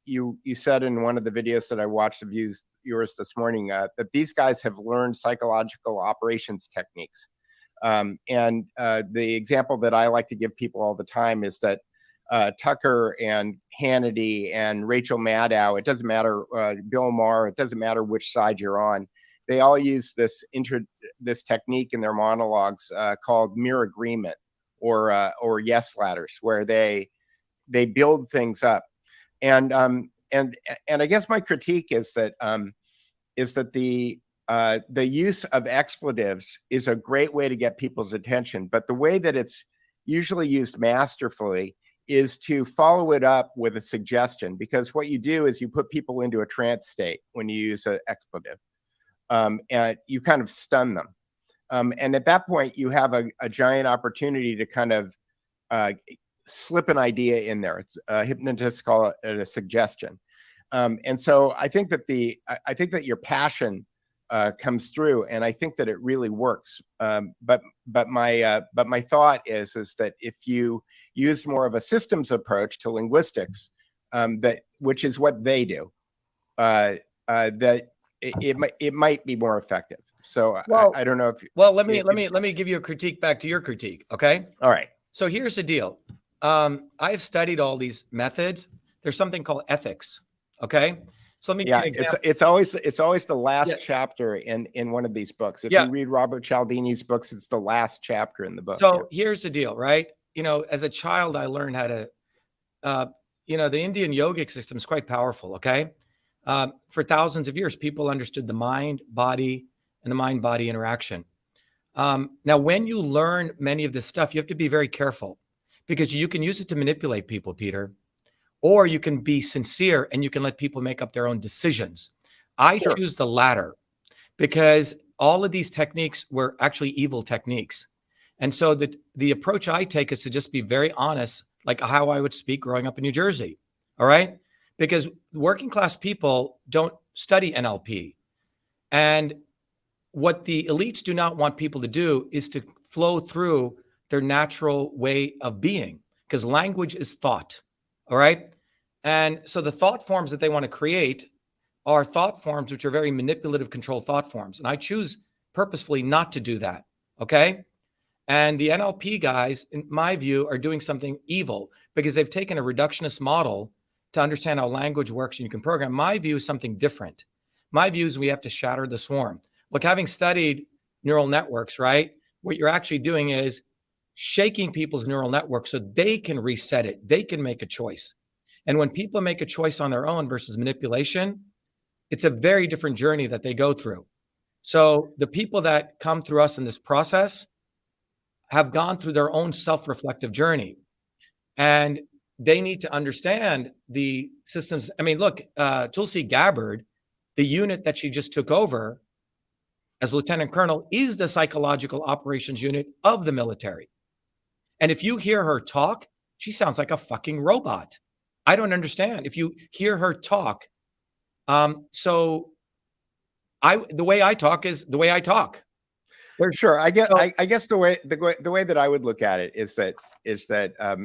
you said in one of the videos that I watched of yours this morning that these guys have learned psychological operations techniques. And the example that I like to give people all the time is that Tucker and Hannity and Rachel Maddow, it doesn't matter, Bill Maher, it doesn't matter which side you're on. They all use this technique in their monologues called mere agreement or yes ladders, where they build things up. And I guess my critique is that the use of expletives is a great way to get people's attention, but the way that it's usually used masterfully is to follow it up with a suggestion, because what you do is you put people into a trance state when you use an expletive, and you kind of stun them. And at that point, you have a giant opportunity to kind of slip an idea in there. Hypnotists call it a suggestion. And so I think that your passion comes through, and I think that it really works. But my thought is that if you use more of a systems approach to linguistics, which is what they do, that it might be more effective. So I don't know if. Well, let me give you a critique back to your critique. Okay. All right. So here's the deal. I've studied all these methods. There's something called ethics. Okay. So let me give you an example. It's always the last chapter in one of these books. If you read Robert Cialdini's books, it's the last chapter in the book. So here's the deal, right? You know, as a child, I learned how to, the Indian yogic system is quite powerful. Okay. For thousands of years, people understood the mind, body, and the mind-body interaction. Now, when you learn many of this stuff, you have to be very careful, because you can use it to manipulate people, Peter, or you can be sincere and you can let people make up their own decisions. I choose the latter, because all of these techniques were actually evil techniques. And so the approach I take is to just be very honest, like how I would speak growing up in New Jersey. All right. Because working class people don't study NLP. And what the elites do not want people to do is to flow through their natural way of being, because language is thought. All right. And so the thought forms that they want to create are thought forms which are very manipulative, controlled thought forms. And I choose purposefully not to do that. Okay. And the NLP guys, in my view, are doing something evil, because they've taken a reductionist model to understand how language works and you can program. My view is something different. My view is we have to shatter the swarm. Look, having studied neural networks, right? What you're actually doing is shaking people's neural networks so they can reset it. They can make a choice. And when people make a choice on their own versus manipulation, it's a very different journey that they go through. So the people that come through us in this process have gone through their own self-reflective journey. And they need to understand the systems. I mean, look, Tulsi Gabbard, the unit that she just took over as lieutenant colonel, is the psychological operations unit of the military. And if you hear her talk, she sounds like a fucking robot. I don't understand. If you hear her talk, the way I talk is the way I talk. Sure. I guess the way that I would look at it is that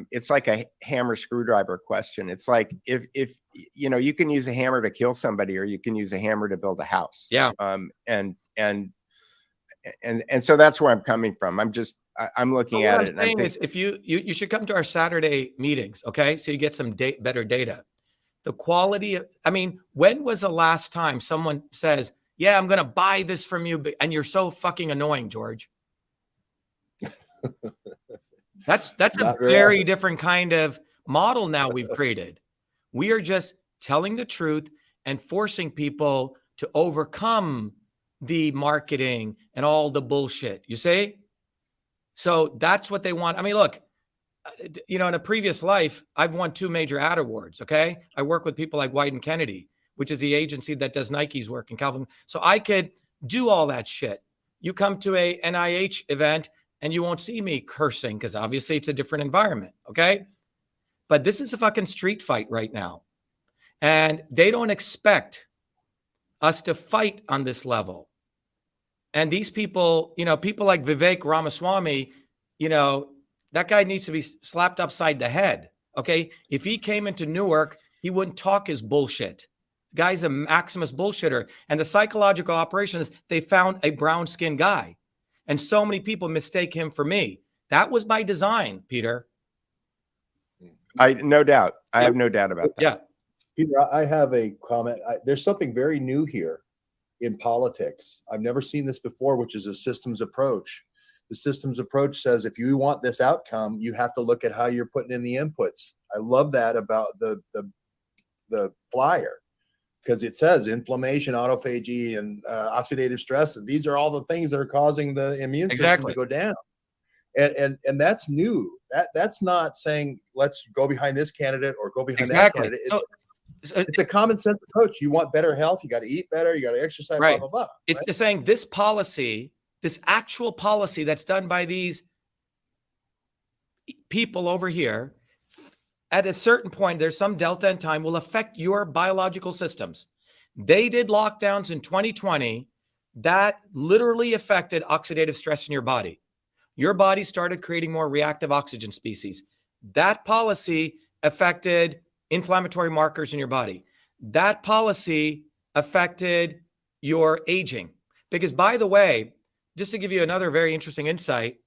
it's like a hammer screwdriver question. It's like if you know, you can use a hammer to kill somebody, or you can use a hammer to build a house. Yeah. And so that's where I'm coming from. I'm looking at it. What I'm saying is, if you should come to our Saturday meetings, okay? So you get some better data. The quality of, I mean, when was the last time someone says, yeah, I'm going to buy this from you, and you're so fucking annoying, George? That's a very different kind of model now we've created. We are just telling the truth and forcing people to overcome the marketing and all the bullshit, you see? So that's what they want. I mean, look, you know, in a previous life, I've won 2 major ad awards, okay? I work with people like White and Kennedy, which is the agency that does Nike's work in California. So I could do all that shit. You come to a NIH event and you won't see me cursing, because obviously it's a different environment, okay? But this is a fucking street fight right now. And they don't expect us to fight on this level. And these people, you know, people like Vivek Ramaswamy, you know, that guy needs to be slapped upside the head, okay? If he came into Newark, he wouldn't talk his bullshit. The guy's a Maximus bullshitter. And the psychological operations, they found a brown-skinned guy. And so many people mistake him for me. That was by design, Peter. No doubt. I have no doubt about that. Yeah. Peter, I have a comment. There's something very new here in politics. I've never seen this before, which is a systems approach. The systems approach says, if you want this outcome, you have to look at how you're putting in the inputs. I love that about the flyer, because it says inflammation, autophagy, and oxidative stress. And these are all the things that are causing the immune system to go down. And that's new. That's not saying, let's go behind this candidate or go behind that candidate. It's a common sense approach. You want better health, you got to eat better, you got to exercise, blah, blah, blah. It's saying this policy, this actual policy that's done by these people over here, at a certain point, there's some delta in time, will affect your biological systems. They did lockdowns in 2020 that literally affected oxidative stress in your body. Your body started creating more reactive oxygen species. That policy affected inflammatory markers in your body. That policy affected your aging. Because, by the way, just to give you another very interesting insight,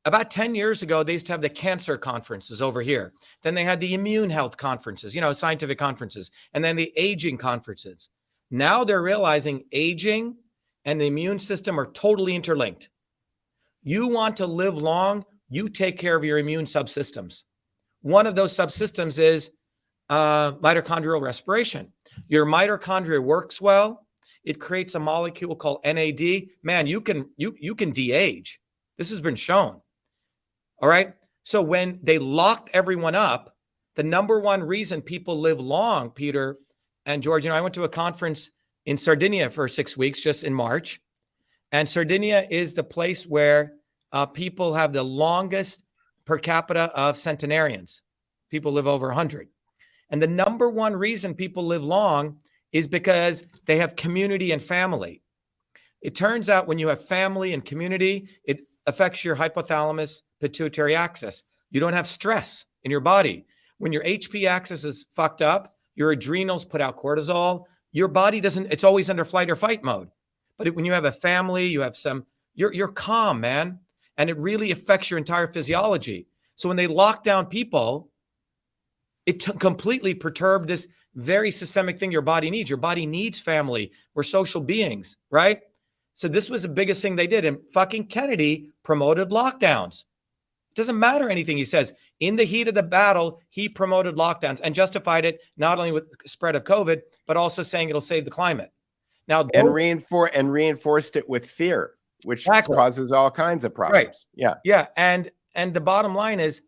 about 10 years ago, they used to have the cancer conferences over here. Then they had the immune health conferences, you know, scientific conferences, and then the aging conferences. Now they're realizing aging and the immune system are totally interlinked. You want to live long, you take care of your immune subsystems. One of those subsystems is mitochondrial respiration. Your mitochondria works well. It creates a molecule called NAD. Man, you can de-age. This has been shown. All right. So when they locked everyone up, the number one reason people live long, Peter and George, you know, I went to a conference in Sardinia for 6 weeks just in March. And Sardinia is the place where people have the longest per capita of centenarians. People live over 100. And the number one reason people live long is because they have community and family. It turns out when you have family and community, it affects your hypothalamus pituitary axis. You don't have stress in your body. When your HP axis is fucked up, your adrenals put out cortisol, your body doesn't, it's always under flight or fight mode. But when you have a family, you have you're calm, man. And it really affects your entire physiology. So when they lock down people, it completely perturbed this very systemic thing your body needs. Your body needs family. We're social beings, right? So this was the biggest thing they did. And fucking Kennedy promoted lockdowns. It doesn't matter anything he says. In the heat of the battle, he promoted lockdowns and justified it not only with the spread of COVID, but also saying it'll save the climate. Now, and reinforced it with fear, which causes all kinds of problems. Right. Yeah. And the bottom line is,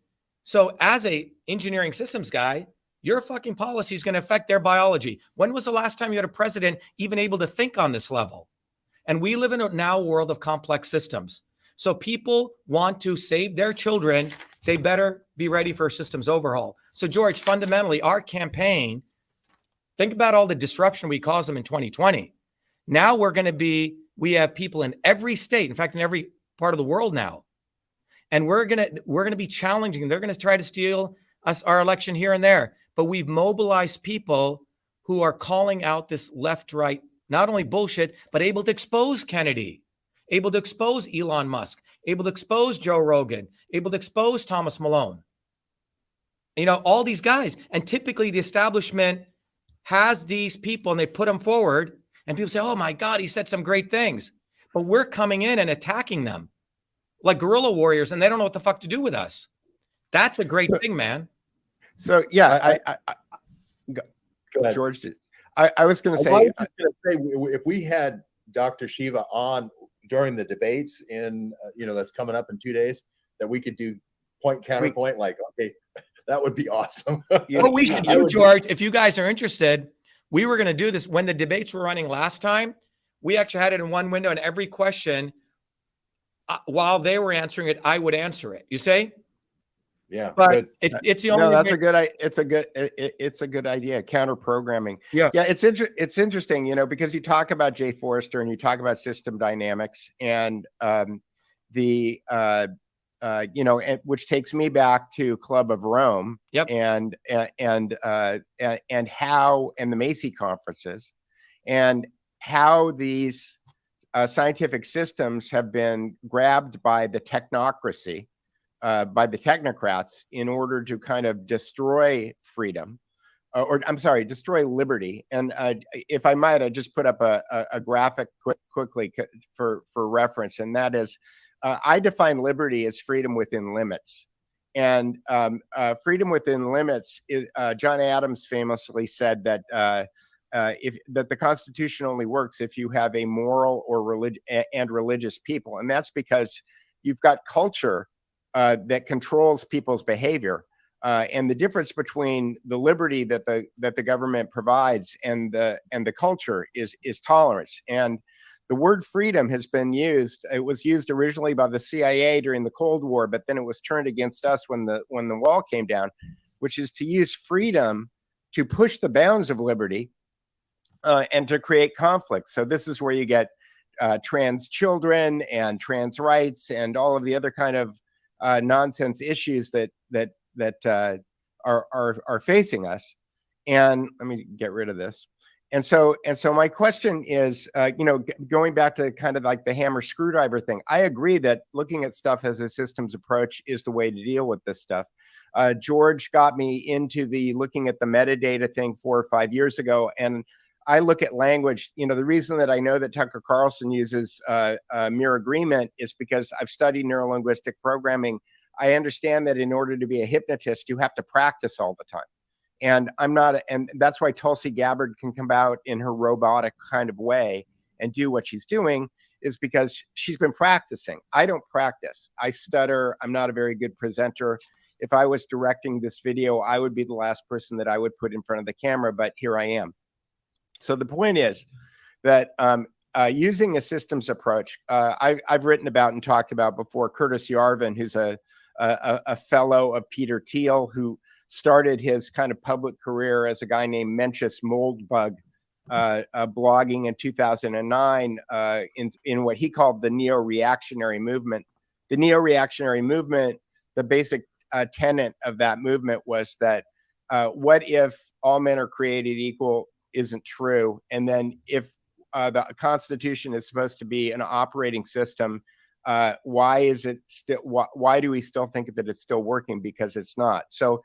So as a engineering systems guy, your fucking policy is going to affect their biology. When was the last time you had a president even able to think on this level? And we live in a now world of complex systems. So people want to save their children. They better be ready for a systems overhaul. So George, fundamentally, our campaign, think about all the disruption we caused them in 2020. Now we have people in every state, in fact, in every part of the world now. And we're gonna be challenging. They're gonna try to steal us our election here and there. But we've mobilized people who are calling out this left-right, not only bullshit, but able to expose Kennedy, able to expose Elon Musk, able to expose Joe Rogan, able to expose Thomas Malone. You know, all these guys. And typically the establishment has these people and they put them forward and people say, oh my God, he said some great things. But we're coming in and attacking them like guerrilla warriors, and they don't know what the fuck to do with us. That's a great thing, man. So yeah, Go ahead. George, I was going to say, I was just going to say, if we had Dr. Shiva on during the debates in, that's coming up in 2 days, that we could do point counterpoint, like, okay, that would be awesome. What we should do, George, if you guys are interested, we were going to do this when the debates were running last time. We actually had it in one window, and every question, while they were answering it, I would answer it. You say? Yeah, but it's the only. No, that's a good. It's a good idea. Counter programming. Yeah, yeah. It's interesting, because you talk about Jay Forrester and you talk about system dynamics and which takes me back to Club of Rome. Yep. And how and the Macy conferences and how these scientific systems have been grabbed by the technocracy. By the technocrats in order to kind of destroy freedom, destroy liberty. And if I might, I just put up a graphic quickly for reference, and that is, I define liberty as freedom within limits. And freedom within limits is, John Adams famously said that that the Constitution only works if you have a moral or religious people, and that's because you've got culture that controls people's behavior, and the difference between the liberty that the government provides and the culture is tolerance. And the word freedom has been used. It was used originally by the CIA during the Cold War, but then it was turned against us when the wall came down, which is to use freedom to push the bounds of liberty and to create conflict. So this is where you get trans children and trans rights and all of the other kind of nonsense issues that are facing us. And let me get rid of this. And so my question is, going back to kind of like the hammer screwdriver thing, I agree that looking at stuff as a systems approach is the way to deal with this stuff. George got me into the looking at the metadata thing 4 or 5 years ago, and I look at language. The reason that I know that Tucker Carlson uses mere agreement is because I've studied neurolinguistic programming. I understand that in order to be a hypnotist, you have to practice all the time. And and that's why Tulsi Gabbard can come out in her robotic kind of way and do what she's doing, is because she's been practicing. I don't practice. I stutter. I'm not a very good presenter. If I was directing this video, I would be the last person that I would put in front of the camera, but here I am. So the point is that using a systems approach, I've written about and talked about before Curtis Yarvin, who's a fellow of Peter Thiel, who started his kind of public career as a guy named Mencius Moldbug, blogging in 2009 in what he called the neo-reactionary movement. The neo-reactionary movement, the basic tenet of that movement was that what if all men are created equal isn't true, and then if the Constitution is supposed to be an operating system, why is it still? Why do we still think that it's still working? Because it's not. So,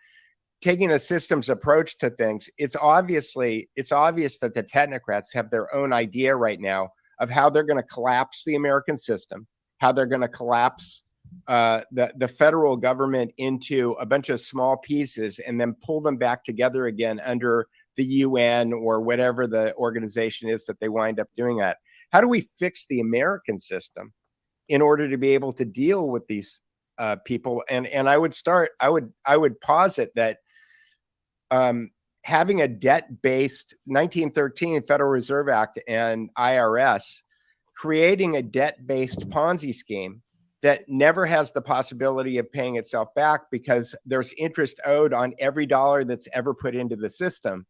taking a systems approach to things, it's obvious that the technocrats have their own idea right now of how they're going to collapse the American system, how they're going to collapse the federal government into a bunch of small pieces and then pull them back together again under the UN or whatever the organization is that they wind up doing that. How do we fix the American system in order to be able to deal with these people, and I would posit that having a debt-based 1913 Federal Reserve Act and IRS creating a debt-based Ponzi scheme that never has the possibility of paying itself back because there's interest owed on every dollar that's ever put into the system,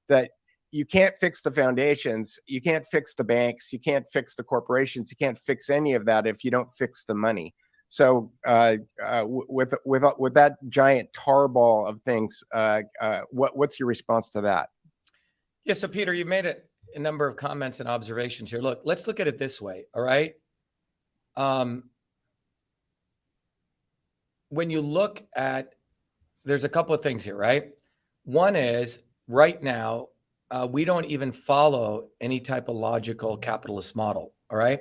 that you can't fix the foundations, you can't fix the banks, you can't fix the corporations, you can't fix any of that if you don't fix the money. So with that giant tarball of things, what's your response to that? Yeah, so Peter, you made a number of comments and observations here. Look, let's look at it this way, all right? When you look at, there's a couple of things here, right? One is, right now, we don't even follow any type of logical capitalist model, all right?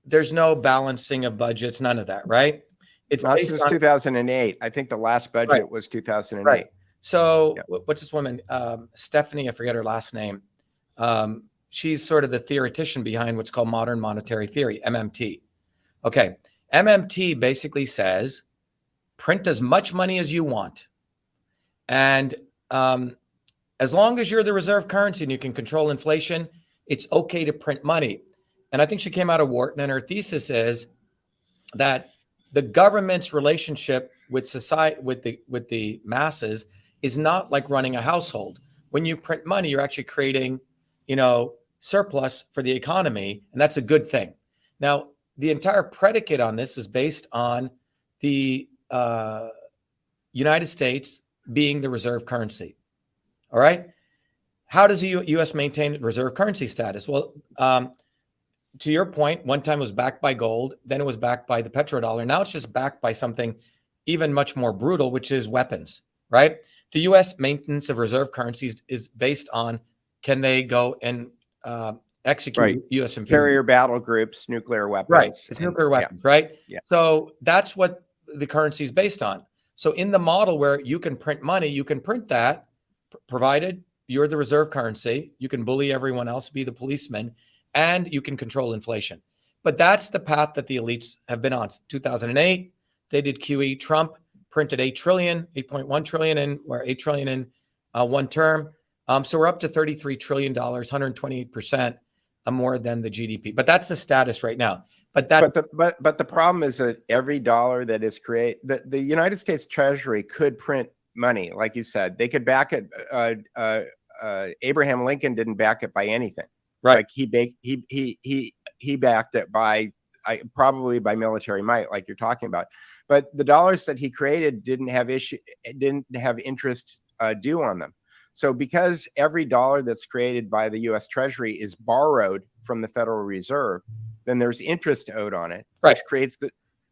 There's no balancing of budgets, none of that, right? It's not based since on 2008. I think the last budget Right. was 2008. Right. So Yeah. what's this woman, Stephanie, I forget her last name. She's sort of the theoretician behind what's called modern monetary theory, MMT. Okay. MMT basically says, print as much money as you want. And as long as you're the reserve currency and you can control inflation, it's okay to print money. And I think she came out of Wharton, and her thesis is that the government's relationship with society, with the masses, is not like running a household. When you print money, you're actually creating, surplus for the economy, and that's a good thing. Now, the entire predicate on this is based on the United States being the reserve currency. All right. How does the U.S. maintain reserve currency status? Well, to your point, one time it was backed by gold, then it was backed by the petrodollar. Now it's just backed by something even much more brutal, which is weapons, right? The U.S. maintenance of reserve currencies is based on, can they go and execute Right. U.S. imperial Carrier battle groups, nuclear weapons. Right. It's nuclear weapons, right? Yeah. So that's what the currency is based on. So in the model where you can print money, you can print that, provided you're the reserve currency, you can bully everyone else, be the policeman, and you can control inflation. But that's the path that the elites have been on. 2008, they did QE. Trump printed 8.1 trillion or 8 trillion in one term. So we're up to $33 trillion, 128% more than the GDP. But that's the status right now. But the problem is that every dollar that is created, the United States Treasury could print money, like you said. They could back it. Abraham Lincoln didn't back it by anything. Right. Like he backed it by probably by military might, like you're talking about. But the dollars that he created didn't have interest due on them. So because every dollar that's created by the U.S. Treasury is borrowed from the Federal Reserve, then there's interest owed on it, right,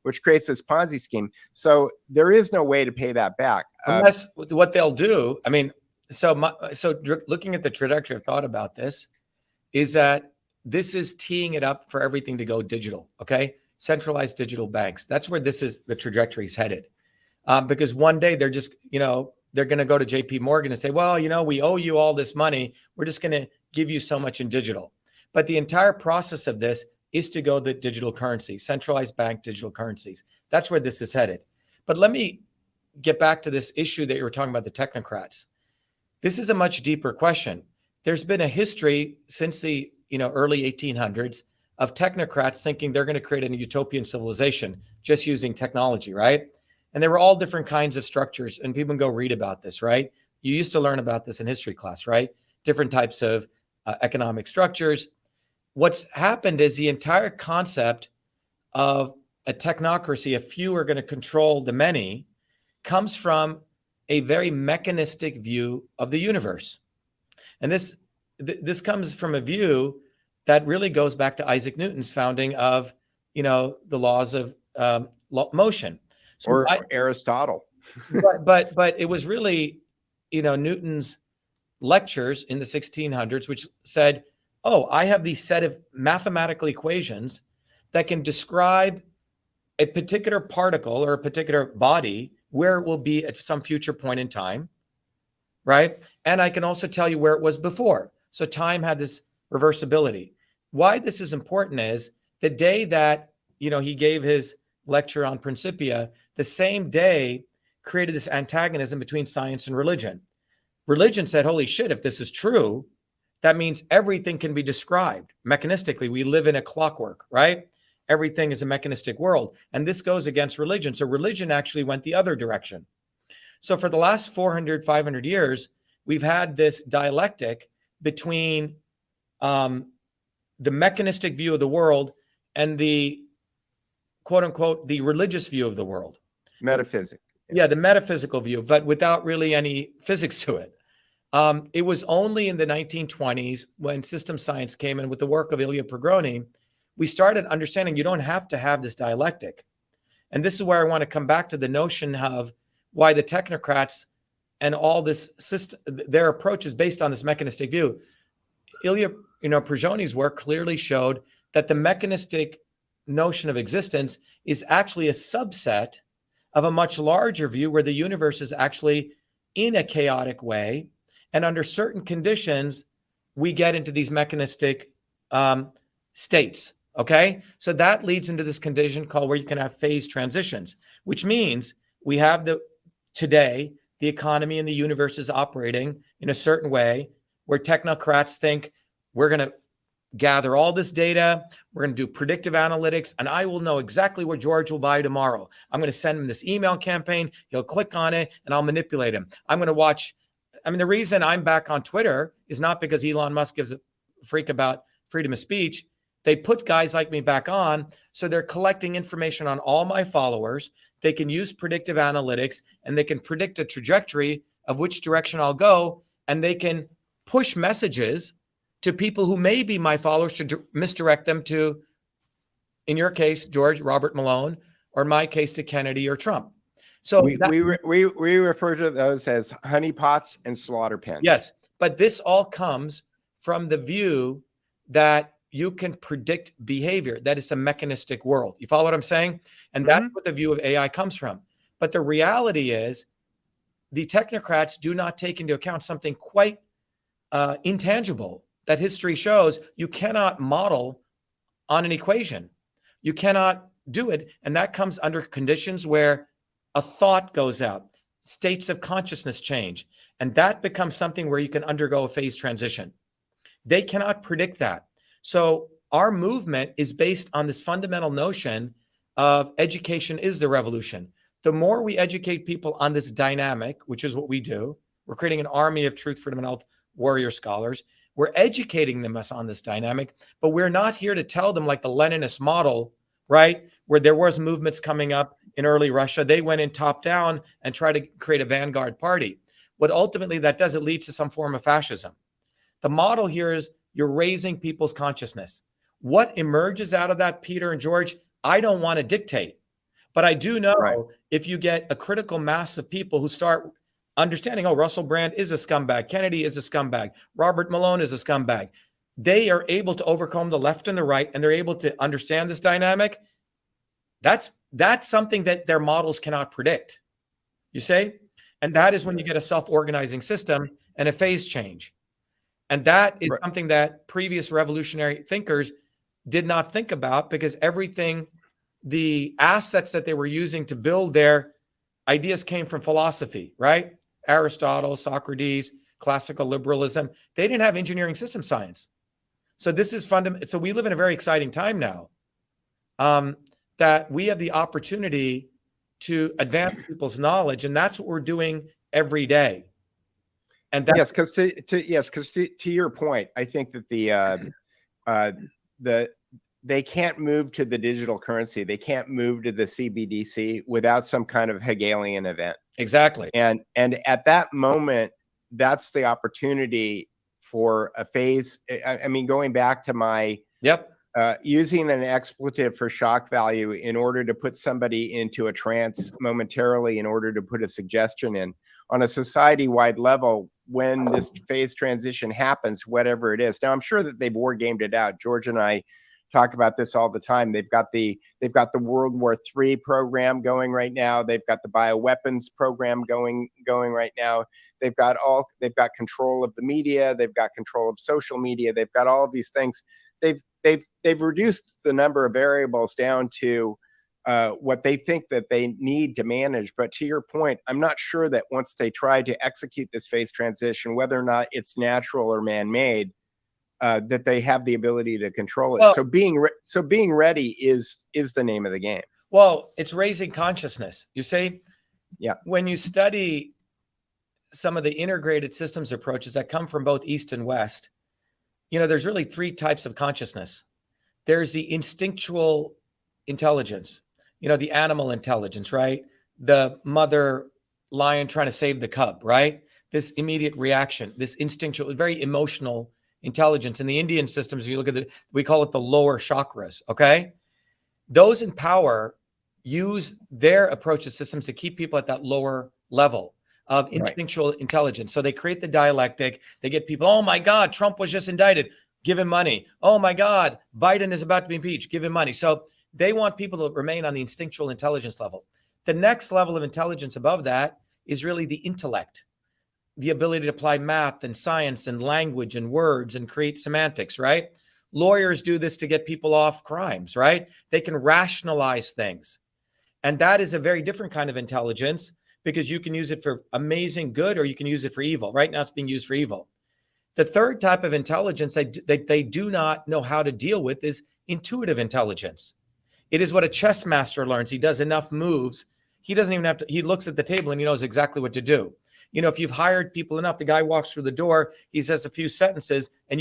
which creates this Ponzi scheme. So there is no way to pay that back. Unless what they'll do, I mean, so looking at the trajectory of thought about this, is that this is teeing it up for everything to go digital, okay? Centralized digital banks. That's where the trajectory is headed. Because one day they're just, they're going to go to JP Morgan and say, well, we owe you all this money. We're just going to give you so much in digital. But the entire process of this is to go the digital currency, centralized bank digital currencies. That's where this is headed. But let me get back to this issue that you were talking about, the technocrats. This is a much deeper question. There's been a history since the early 1800s of technocrats thinking they're going to create a utopian civilization just using technology, right? And there were all different kinds of structures, and people can go read about this, right? You used to learn about this in history class, right? Different types of economic structures. What's happened is the entire concept of a technocracy, a few are going to control the many, comes from a very mechanistic view of the universe. And this comes from a view that really goes back to Isaac Newton's founding of, the laws of motion. So or Aristotle. but it was really, Newton's lectures in the 1600s, which said, oh, I have these set of mathematical equations that can describe a particular particle or a particular body, where it will be at some future point in time, right? And I can also tell you where it was before. So time had this reversibility. Why this is important is the day that, he gave his lecture on Principia, the same day created this antagonism between science and religion. Religion said, holy shit, if this is true, that means everything can be described mechanistically. We live in a clockwork, right? Everything is a mechanistic world. And this goes against religion. So religion actually went the other direction. So for the last 400, 500 years, we've had this dialectic between the mechanistic view of the world and the quote unquote, the religious view of the world. Metaphysics. Yeah, the metaphysical view, but without really any physics to it. It was only in the 1920s when system science came in with the work of Ilya Prigogine, we started understanding you don't have to have this dialectic. And this is where I want to come back to the notion of why the technocrats and all this system, their approach is based on this mechanistic view. Ilya, Prigogine's work clearly showed that the mechanistic notion of existence is actually a subset of a much larger view where the universe is actually in a chaotic way. And under certain conditions, we get into these mechanistic states. Okay. So that leads into this condition called where you can have phase transitions, which means we have today, the economy and the universe is operating in a certain way where technocrats think we're going to gather all this data, we're going to do predictive analytics, and I will know exactly what George will buy tomorrow. I'm going to send him this email campaign. He'll click on it and I'll manipulate him. I'm going to watch. I mean, the reason I'm back on Twitter is not because Elon Musk gives a freak about freedom of speech. They put guys like me back on. So they're collecting information on all my followers. They can use predictive analytics and they can predict a trajectory of which direction I'll go. And they can push messages to people who may be my followers to misdirect them to, in your case, George, Robert Malone, or my case to Kennedy or Trump. So we refer to those as honeypots and slaughter pens. Yes, but this all comes from the view that you can predict behavior. That is a mechanistic world. You follow what I'm saying? And that's what the view of AI comes from. But the reality is the technocrats do not take into account something quite intangible that history shows you cannot model on an equation. You cannot do it. And that comes under conditions where a thought goes out, states of consciousness change, and that becomes something where you can undergo a phase transition. They cannot predict that. So our movement is based on this fundamental notion of education is the revolution. The more we educate people on this dynamic, which is what we do, we're creating an army of truth, freedom, and health warrior scholars. We're educating them on this dynamic, but we're not here to tell them like the Leninist model, right? Where there was movements coming up in early Russia. They went in top down and tried to create a vanguard party. What ultimately that does, it leads to some form of fascism. The model here is you're raising people's consciousness. What emerges out of that, Peter and George, I don't want to dictate, but I do know if you get a critical mass of people who start understanding, oh, Russell Brand is a scumbag, Kennedy is a scumbag, Robert Malone is a scumbag, they are able to overcome the left and the right, and they're able to understand this dynamic. That's something that their models cannot predict, you say? And that is when you get a self-organizing system and a phase change. And that is something that previous revolutionary thinkers did not think about, because everything, the assets that they were using to build their ideas came from philosophy, right? Aristotle, Socrates, classical liberalism. They didn't have engineering system science. So this is fundamental. So we live in a very exciting time now, that we have the opportunity to advance people's knowledge, and that's what we're doing every day. And that's, because to your point, I think that they can't move to the digital currency. They can't move to the CBDC without some kind of Hegelian event. Exactly. And at that moment, that's the opportunity for a phase. I mean, going back to my using an expletive for shock value in order to put somebody into a trance momentarily, in order to put a suggestion in on a society-wide level when this phase transition happens, whatever it is. Now, I'm sure that they've war gamed it out. George and I talk about this all the time. They've got the World War III program going right now. They've got the bioweapons program going right now. They've got control of the media. They've got control of social media. They've got all of these things. They've reduced the number of variables down to what they think that they need to manage. But to your point, I'm not sure that once they try to execute this phase transition, whether or not it's natural or man-made, that they have the ability to control it. Well, So being ready is the name of the game. Well, it's raising consciousness. You see, Yeah. When you study some of the integrated systems approaches that come from both East and West, there's really three types of consciousness. There's the instinctual intelligence, the animal intelligence, right? The mother lion trying to save the cub, right? This immediate reaction, this instinctual, very emotional intelligence. In the Indian systems, if you look at it, we call it the lower chakras, okay? Those in power use their approach to systems to keep people at that lower level of instinctual intelligence. So they create the dialectic. They get people, oh my God, Trump was just indicted. Give him money. Oh my God, Biden is about to be impeached. Give him money. So they want people to remain on the instinctual intelligence level. The next level of intelligence above that is really the intellect, the ability to apply math and science and language and words and create semantics, right? Lawyers do this to get people off crimes, right? They can rationalize things. And that is a very different kind of intelligence because you can use it for amazing good or you can use it for evil. Right now it's being used for evil. The third type of intelligence they do not know how to deal with is intuitive intelligence. It is what a chess master learns. He does enough moves. He doesn't even have to, he looks at the table and he knows exactly what to do. If you've hired people enough, the guy walks through the door, he says a few sentences, and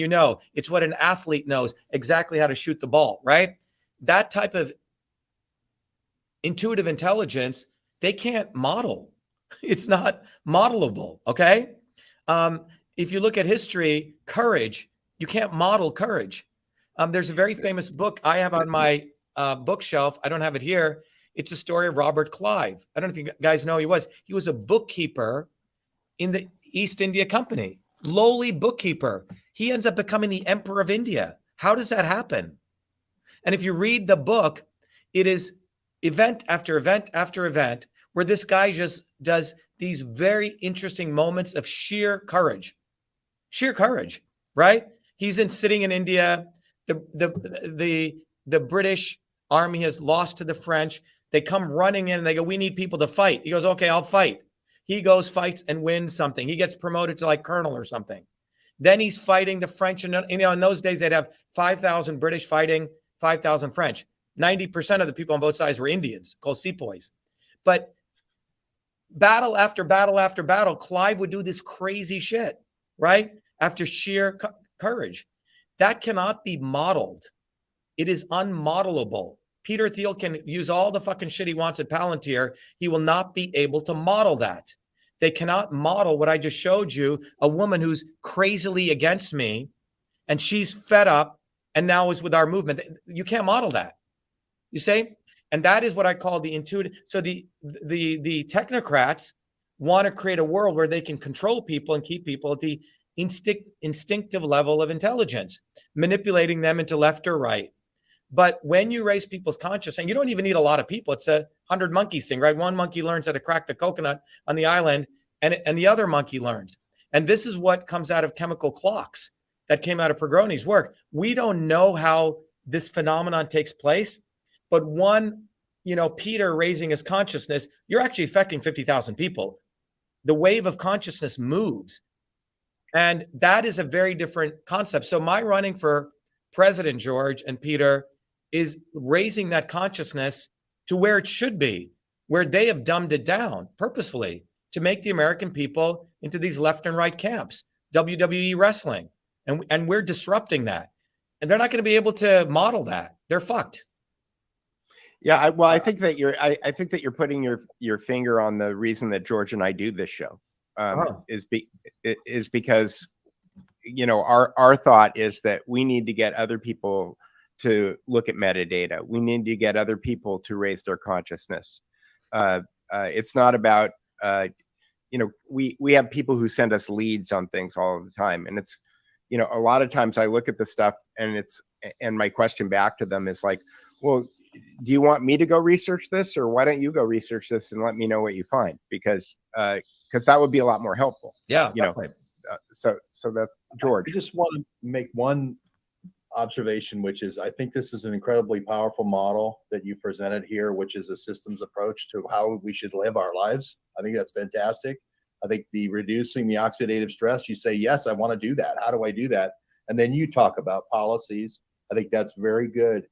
it's what an athlete knows exactly how to shoot the ball, right? That type of intuitive intelligence, they can't model. It's not modelable, okay? If you look at history, courage, you can't model courage. There's a very famous book I have on my bookshelf. I don't have it here. It's a story of Robert Clive. I don't know if you guys know who he was. He was a bookkeeper in the East India Company, lowly bookkeeper. He ends up becoming the emperor of India. How does that happen? And if you read the book, it is event after event after event where this guy just does these very interesting moments of sheer courage, right? He's sitting in India. The British army has lost to the French. They come running in and they go, we need people to fight. He goes, okay, I'll fight. He goes, fights and wins something. He gets promoted to like colonel or something. Then he's fighting the French. And in those days, they'd have 5,000 British fighting 5,000 French. 90% of the people on both sides were Indians, called sepoys. But battle after battle after battle, Clive would do this crazy shit, right? After sheer courage. That cannot be modeled. It is unmodelable. Peter Thiel can use all the fucking shit he wants at Palantir. He will not be able to model that. They cannot model what I just showed you, a woman who's crazily against me and she's fed up and now is with our movement. You can't model that. You see? And that is what I call the intuitive. So the technocrats want to create a world where they can control people and keep people at the instinctive level of intelligence, manipulating them into left or right. But when you raise people's consciousness, and you don't even need a lot of people, it's a 100 monkeys thing, right? One monkey learns how to crack the coconut on the island, and the other monkey learns. And this is what comes out of chemical clocks that came out of Pergoni's work. We don't know how this phenomenon takes place, but one, Peter raising his consciousness, you're actually affecting 50,000 people. The wave of consciousness moves. And that is a very different concept. So my running for president, George and Peter, is raising that consciousness to where it should be, where they have dumbed it down purposefully to make the American people into these left and right camps, WWE wrestling. And we're disrupting that. And they're not going to be able to model that. They're fucked. Yeah, I think that you're putting your finger on the reason that George and I do this show. Is because our thought is that we need to get other people to look at metadata. We need to get other people to raise their consciousness. It's not about we have people who send us leads on things all the time, and it's a lot of times I look at the stuff and my question back to them is like, well, do you want me to go research this, or why don't you go research this and let me know what you find? Because that would be a lot more helpful. Yeah. So that George. I just want to make one observation, which is I think this is an incredibly powerful model that you presented here, which is a systems approach to how we should live our lives. I think that's fantastic. I think the reducing the oxidative stress, you say, yes, I want to do that. How do I do that? And then you talk about policies. I think that's very good.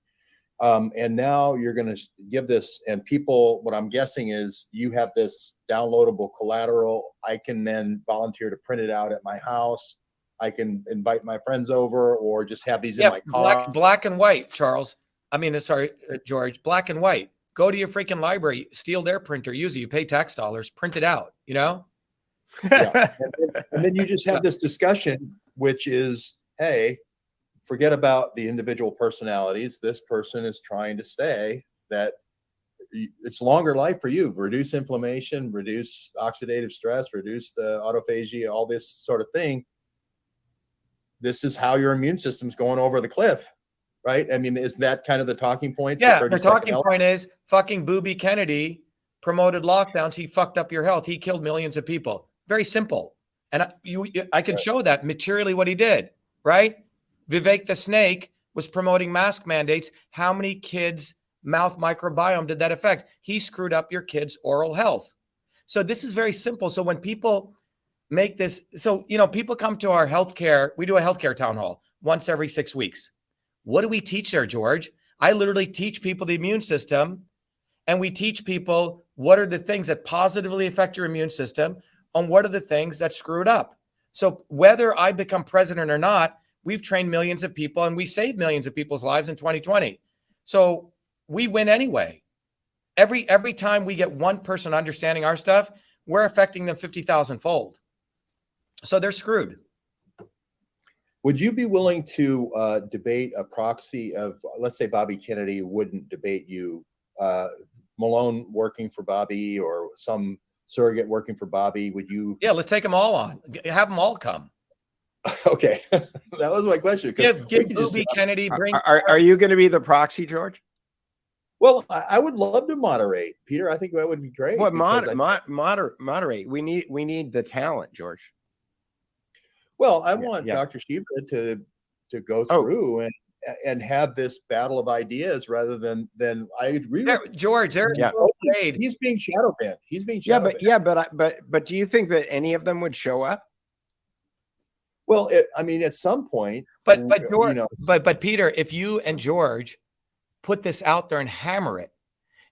And now you're going to give this, and people, what I'm guessing is you have this downloadable collateral. I can then volunteer to print it out at my house. I can invite my friends over or just have these in my car. Black and white, Charles. I mean, sorry, George, black and white. Go to your freaking library, steal their printer, use it. You pay tax dollars, print it out, you know? Yeah. And then you just have this discussion, which is, hey, forget about the individual personalities. This person is trying to say that it's longer life for you. Reduce inflammation, reduce oxidative stress, reduce the autophagy, all this sort of thing. This is how your immune system's going over the cliff, right? I mean, is that kind of the talking points? Yeah, the talking point is fucking Booby Kennedy promoted lockdowns. He fucked up your health. He killed millions of people. Very simple. And I can show that materially what he did, right? Vivek the Snake was promoting mask mandates. How many kids' mouth microbiome did that affect? He screwed up your kids' oral health. So this is very simple. So when people make this, so, you know, people come to our healthcare, we do a healthcare town hall once every 6 weeks. What do we teach there, George? I literally teach people the immune system, and we teach people what are the things that positively affect your immune system and what are the things that screw it up. So whether I become president or not, we've trained millions of people and we saved millions of people's lives in 2020. So we win anyway. Every time we get one person understanding our stuff, we're affecting them 50,000 fold. So they're screwed. Would you be willing to debate a proxy of, let's say Bobby Kennedy wouldn't debate you, Malone working for Bobby or some surrogate working for Bobby? Would you? Yeah, let's take them all on. Have them all come. Okay, that was my question. Give Booby Kennedy. Are you going to be the proxy, George? Well, I would love to moderate, Peter. I think that would be great. What moderate? We need the talent, George. Well, I want Dr. Shiva to go through and have this battle of ideas rather than I agree with George. He's being shadow banned. He's being shadow banned. But do you think that any of them would show up? Well, I mean, at some point. But George, you know, but Peter, if you and George put this out there and hammer it,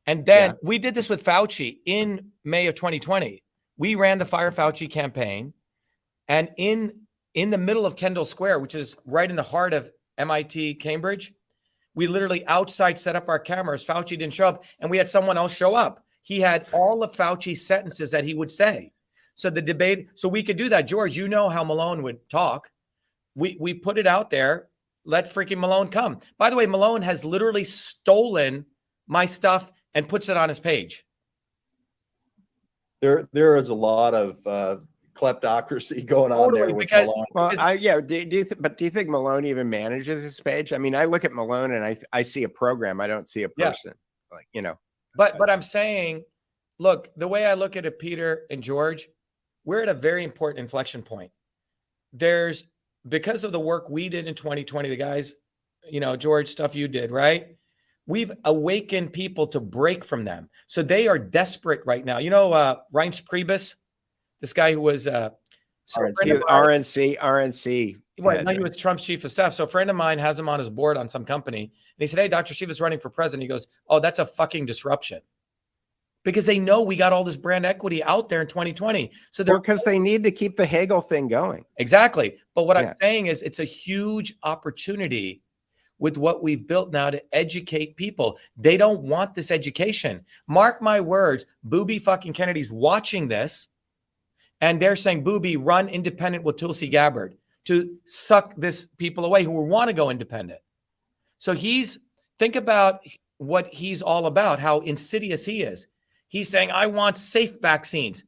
and then we did this with Fauci in May of 2020. We ran the Fire Fauci campaign, and in the middle of Kendall Square, which is right in the heart of MIT Cambridge, we literally outside set up our cameras. Fauci didn't show up, and we had someone else show up. He had all of Fauci's sentences that he would say. So the debate, so we could do that. George, you know how Malone would talk. We put it out there. Let freaking Malone come. By the way, Malone has literally stolen my stuff and puts it on his page. There is a lot of kleptocracy going on there with Malone. Well, do you think Malone even manages his page? I mean, I look at Malone and I see a program. I don't see a person. Like, you know. But I'm saying, look, the way I look at it, Peter and George, we're at a very important inflection point. Because of the work we did in 2020, the guys, you know, George, stuff you did, right? We've awakened people to break from them. So they are desperate right now. You know, Reince Priebus, this guy who was RNC. Right, now he was Trump's chief of staff. So a friend of mine has him on his board on some company. And he said, hey, Dr. Shiva's running for president. He goes, oh, that's a fucking disruption. Because they know we got all this brand equity out there in 2020. So because they need to keep the Hegel thing going. Exactly. But what I'm saying is it's a huge opportunity with what we've built now to educate people. They don't want this education. Mark my words, Booby fucking Kennedy's watching this and they're saying, Booby, run independent with Tulsi Gabbard to suck this people away who want to go independent. So think about what he's all about, how insidious he is. He's saying, I want safe vaccines.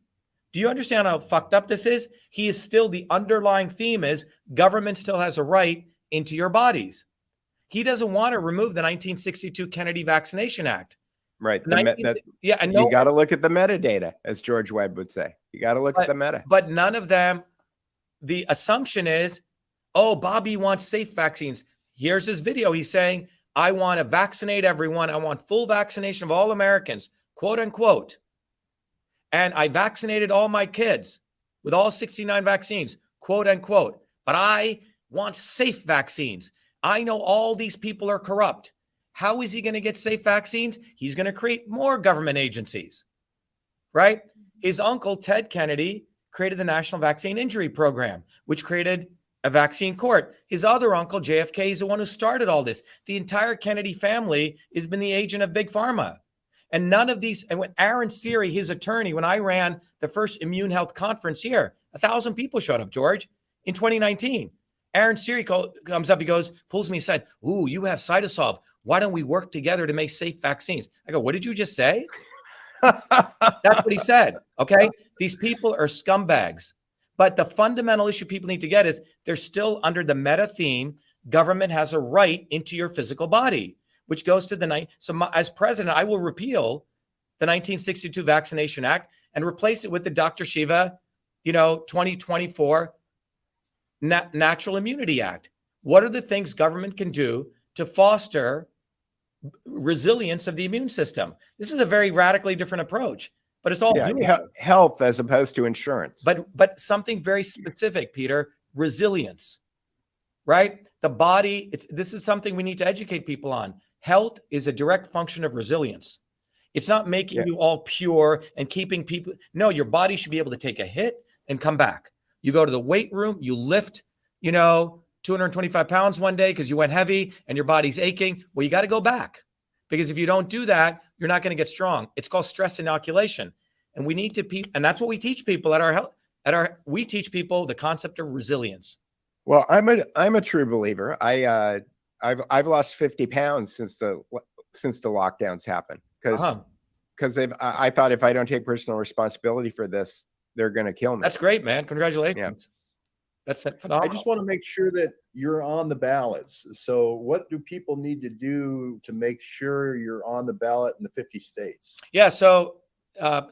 Do you understand how fucked up this is? He is still, the underlying theme is government still has a right into your bodies. He doesn't want to remove the 1962 Kennedy Vaccination Act. Right. You got to look at the metadata, as George Webb would say. You got to look at the meta. But none of them, the assumption is, oh, Bobby wants safe vaccines. Here's his video. He's saying, I want to vaccinate everyone. I want full vaccination of all Americans, quote unquote. And I vaccinated all my kids with all 69 vaccines, quote unquote. But I want safe vaccines. I know all these people are corrupt. How is he going to get safe vaccines? He's going to create more government agencies, right? His uncle, Ted Kennedy, created the National Vaccine Injury Program, which created a vaccine court. His other uncle, JFK, is the one who started all this. The entire Kennedy family has been the agent of Big Pharma. And none of these, and when Aaron Siri, his attorney, when I ran the first immune health conference here, 1,000 people showed up, George, in 2019. Aaron Siri comes up, he goes, pulls me aside. Ooh, you have Cytosolve. Why don't we work together to make safe vaccines? I go, what did you just say? That's what he said. Okay. These people are scumbags. But the fundamental issue people need to get is they're still under the meta theme. Government has a right into your physical body, which goes to the night. So as president, I will repeal the 1962 Vaccination Act and replace it with the Dr.SHIVA, 2024 Natural Immunity Act. What are the things government can do to foster resilience of the immune system? This is a very radically different approach, but it's all health as opposed to insurance. But something very specific, Peter, resilience, right? The body, this is something we need to educate people on. Health is a direct function of resilience. It's not making you all pure and keeping people. No, your body should be able to take a hit and come back. You go to the weight room, you lift, 225 pounds one day because you went heavy and your body's aching. Well, you got to go back, because if you don't do that, you're not going to get strong. It's called stress inoculation. And we need to, and that's what we teach people at our health. We teach people the concept of resilience. Well, I'm a true believer. I've lost 50 pounds since the lockdowns happened, because I thought if I don't take personal responsibility for this, they're going to kill me. That's great, man. Congratulations. Yeah. That's phenomenal. I just want to make sure that you're on the ballots. So what do people need to do to make sure you're on the ballot in the 50 states? Yeah. So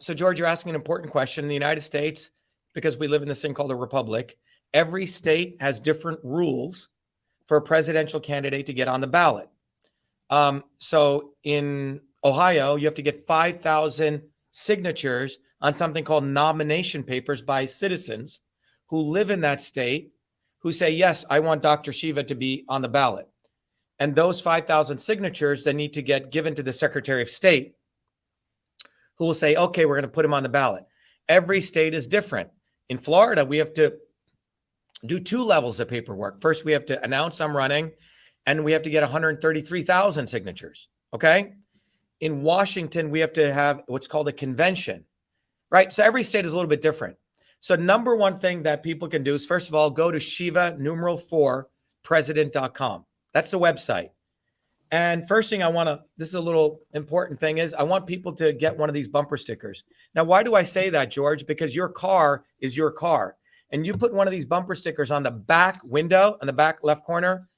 George, you're asking an important question. In the United States, because we live in this thing called a republic, every state has different rules for a presidential candidate to get on the ballot. So in Ohio, you have to get 5,000 signatures on something called nomination papers by citizens who live in that state, who say, yes, I want Dr. Shiva to be on the ballot. And those 5,000 signatures then need to get given to the Secretary of State, who will say, okay, we're going to put him on the ballot. Every state is different. In Florida, we have to do 2 levels of paperwork. First, we have to announce I'm running, and we have to get 133,000 signatures, okay? In Washington, we have to have what's called a convention, right? So every state is a little bit different. So number one thing that people can do is, first of all, go to Shiva #4 president.com. That's the website. And first thing this is a little important thing, is I want people to get one of these bumper stickers. Now, why do I say that, George? Because your car is your car. And you put one of these bumper stickers on the back window, in the back left corner,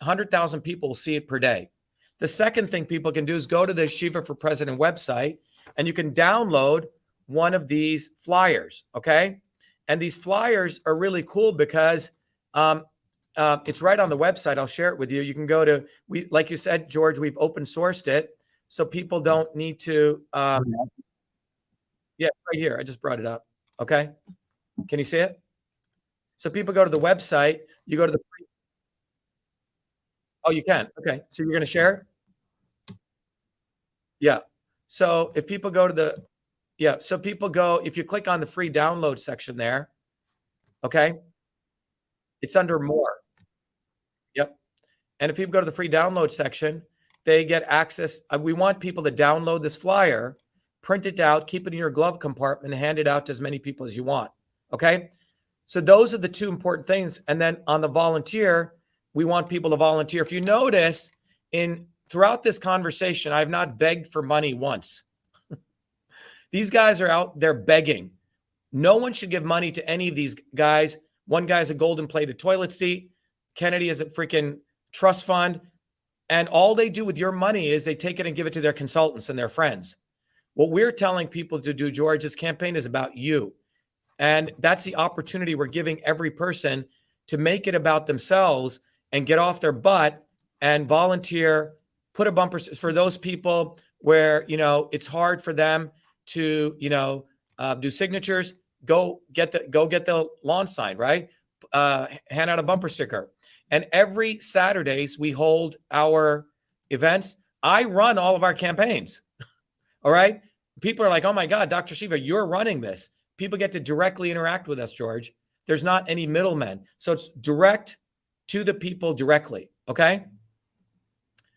100,000 people will see it per day. The second thing people can do is go to the Shiva for President website, and you can download one of these flyers, okay? And these flyers are really cool because it's right on the website. I'll share it with you. You can go to, like you said, George, we've open sourced it, so people don't need to, yeah, right here. I just brought it up, okay? Can you see it? So people go to the website, you go to the, oh, you can, okay. So you're going to share it? Yeah. So if people go to the, so people go, if you click on the free download section there, okay, it's under more. Yep. And if people go to the free download section, they get access. We want people to download this flyer, print it out, keep it in your glove compartment, and hand it out to as many people as you want. Okay. So those are the 2 important things. And then on the volunteer, we want people to volunteer. If you notice, throughout this conversation, I have not begged for money once. These guys are out there begging. No one should give money to any of these guys. One guy's a golden plated toilet seat. Kennedy is a freaking trust fund. And all they do with your money is they take it and give it to their consultants and their friends. What we're telling people to do, George, this campaign is about you. And that's the opportunity we're giving every person to make it about themselves and get off their butt and volunteer, put a bumper for those people where, you know, it's hard for them to, you know, do signatures. Go get the lawn sign, right? Hand out a bumper sticker. And every Saturdays we hold our events. I run all of our campaigns. All right. People are like, oh my God, Dr. Shiva, you're running this. People get to directly interact with us, George. There's not any middlemen. So it's direct to the people directly. Okay.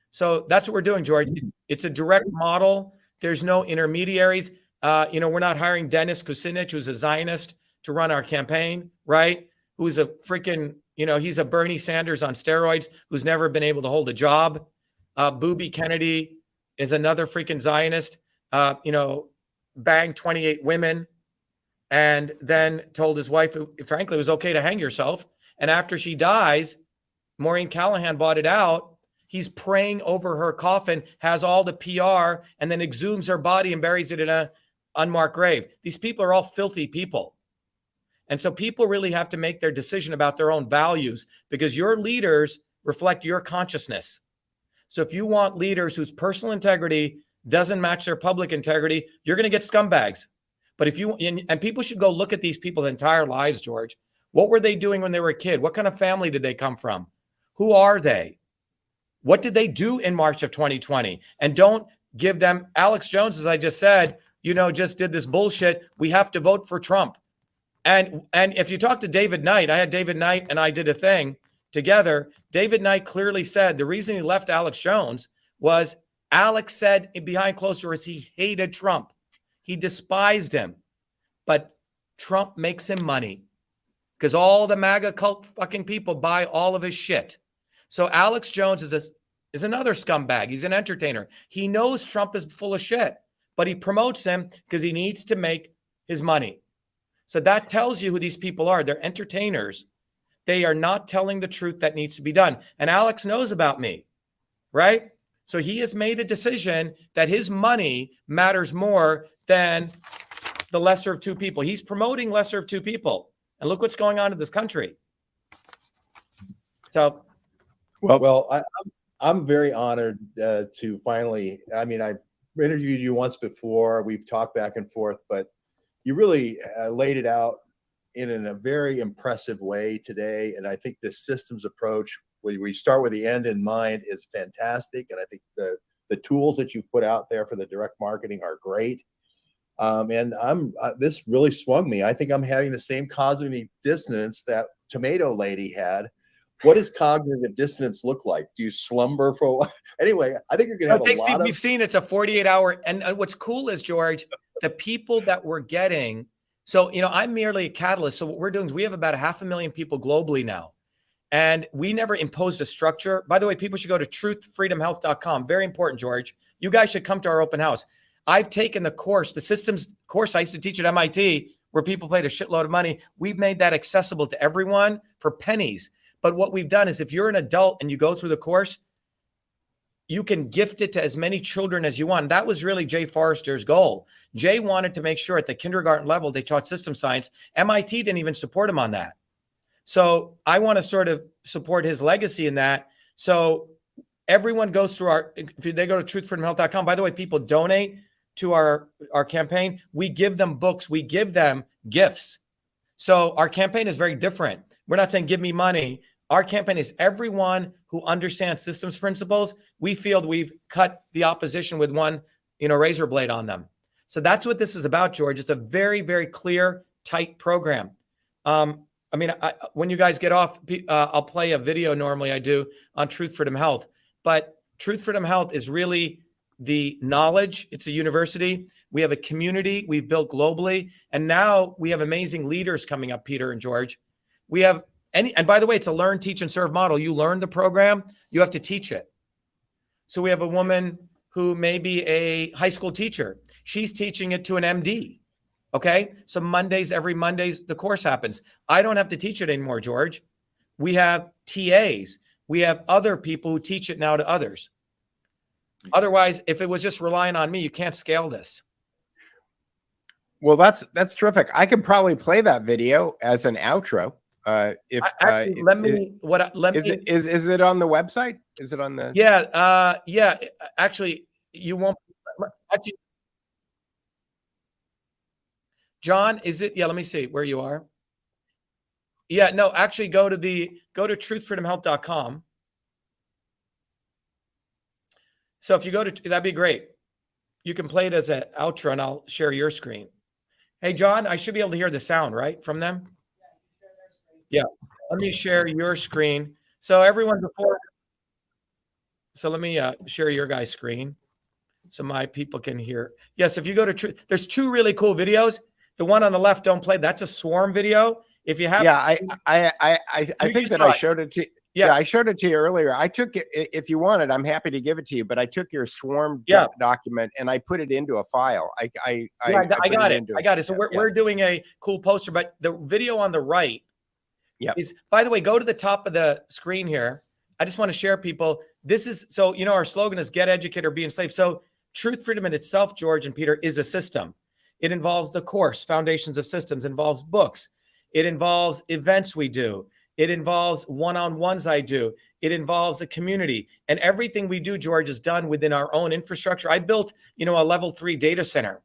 So that's what we're doing, George. It's a direct model. There's no intermediaries. You know, we're not hiring Dennis Kucinich, who's a Zionist, to run our campaign, right? Who's a freaking, you know, he's a Bernie Sanders on steroids, who's never been able to hold a job. Booby Kennedy is another freaking Zionist, you know, banged 28 women and then told his wife, frankly, it was okay to hang yourself. And after she dies, Maureen Callahan bought it out. He's praying over her coffin, has all the PR, and then exhumes her body and buries it in a unmarked grave. These people are all filthy people. And so people really have to make their decision about their own values, because your leaders reflect your consciousness. So if you want leaders whose personal integrity doesn't match their public integrity, you're going to get scumbags. But if you, and people should go look at these people's entire lives, George. What were they doing when they were a kid? What kind of family did they come from? Who are they? What did they do in March of 2020? And don't give them, Alex Jones, as I just said, you know, just did this bullshit. We have to vote for Trump. And if you talk to David Knight, I had David Knight and I did a thing together. David Knight clearly said the reason he left Alex Jones was Alex said behind closed doors he hated Trump. He despised him. But Trump makes him money because all the MAGA cult fucking people buy all of his shit. So Alex Jones is another scumbag. He's an entertainer. He knows Trump is full of shit, but he promotes him because he needs to make his money. So that tells you who these people are. They're entertainers. They are not telling the truth that needs to be done. And Alex knows about me, right? So he has made a decision that his money matters more than the lesser of two people. He's promoting lesser of two people. And look what's going on in this country. So, well, I'm very honored to finally, I mean, I've interviewed you once before. We've talked back and forth, but you really laid it out in a very impressive way today. And I think this systems approach, where we start with the end in mind, is fantastic. And I think the tools that you've put out there for the direct marketing are great. And this really swung me. I think I'm having the same cognitive dissonance that Tomato Lady had. What does cognitive dissonance look like? Do you slumber for a while? Anyway, I think you're going to have a lot of... We've seen it's a 48-hour. And what's cool is, George, the people that we're getting. So, you know, I'm merely a catalyst. So what we're doing is we have about 500,000 people globally now. And we never imposed a structure. By the way, people should go to truthfreedomhealth.com. Very important, George. You guys should come to our open house. I've taken the course, the systems course I used to teach at MIT, where people paid a shitload of money. We've made that accessible to everyone for pennies. But what we've done is if you're an adult and you go through the course, you can gift it to as many children as you want. That was really Jay Forrester's goal. Jay wanted to make sure at the kindergarten level, they taught system science. MIT didn't even support him on that. So I want to sort of support his legacy in that. So everyone goes through if they go to truthfreedomhealth.com. By the way, people donate to our campaign. We give them books. We give them gifts. So our campaign is very different. We're not saying, give me money. Our campaign is everyone who understands systems principles. We feel we've cut the opposition with one, razor blade on them. So that's what this is about, George. It's a very, very clear, tight program. When you guys get off, I'll play a video normally I do on Truth Freedom Health. But Truth Freedom Health is really the knowledge. It's a university. We have a community we've built globally. And now we have amazing leaders coming up, Peter and George. We have and by the way, it's a learn, teach, and serve model. You learn the program, you have to teach it. So we have a woman who may be a high school teacher. She's teaching it to an MD. Okay. So every Mondays, the course happens. I don't have to teach it anymore, George. We have TAs. We have other people who teach it now to others. Otherwise, if it was just relying on me, you can't scale this. Well, that's terrific. I could probably play that video as an outro if Actually, is it on the website? Is it on the? Yeah. Actually, you won't. Actually, John, is it? Yeah, let me see where you are. Yeah, no, actually go to truthfreedomhealth.com. So if you go to, that'd be great. You can play it as an outro and I'll share your screen. Hey, John, I should be able to hear the sound, right, from them? Yeah. Let me share your screen. So everyone before, so let me share your guys' screen so my people can hear. Yes, if you go to, there's two really cool videos. The one on the left, don't play. That's a swarm video. If you have, yeah, I think that I showed it to. Yeah, I showed it to you earlier. I took it. If you want it, I'm happy to give it to you. But I took your swarm document and I put it into a file. I got it. I got it. So we're doing a cool poster, but the video on the right is, by the way, go to the top of the screen here. I just want to share people. This is, so, you know, our slogan is get educated or be enslaved. So Truth Freedom in itself, George and Peter, is a system. It involves the course, Foundations of Systems, involves books. It involves events we do. It involves one-on-ones I do. It involves a community. And everything we do, George, is done within our own infrastructure. I built, you know, a level 3 data center.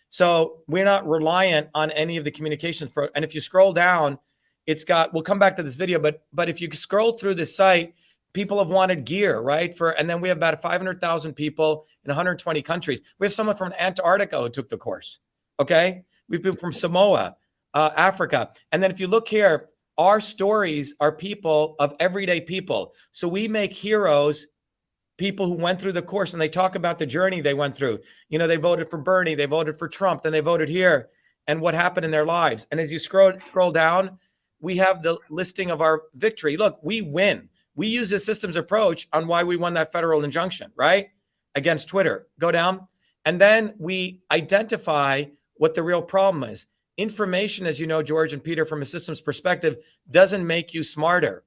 So we're not reliant on any of the communications. And if you scroll down, it's got, we'll come back to this video, but if you scroll through the site, people have wanted gear, right? And then we have about 500,000 people in 120 countries. We have someone from Antarctica who took the course, okay? We have people from Samoa, Africa. And then if you look here, our stories are people of everyday people. So we make heroes, people who went through the course, and they talk about the journey they went through. You know, they voted for Bernie, they voted for Trump, then they voted here, and what happened in their lives. And as you scroll down, we have the listing of our victory. Look, we win. We use a systems approach on why we won that federal injunction, right? Against Twitter. Go down. And then we identify what the real problem is. Information, as you know, George and Peter, from a systems perspective, doesn't make you smarter.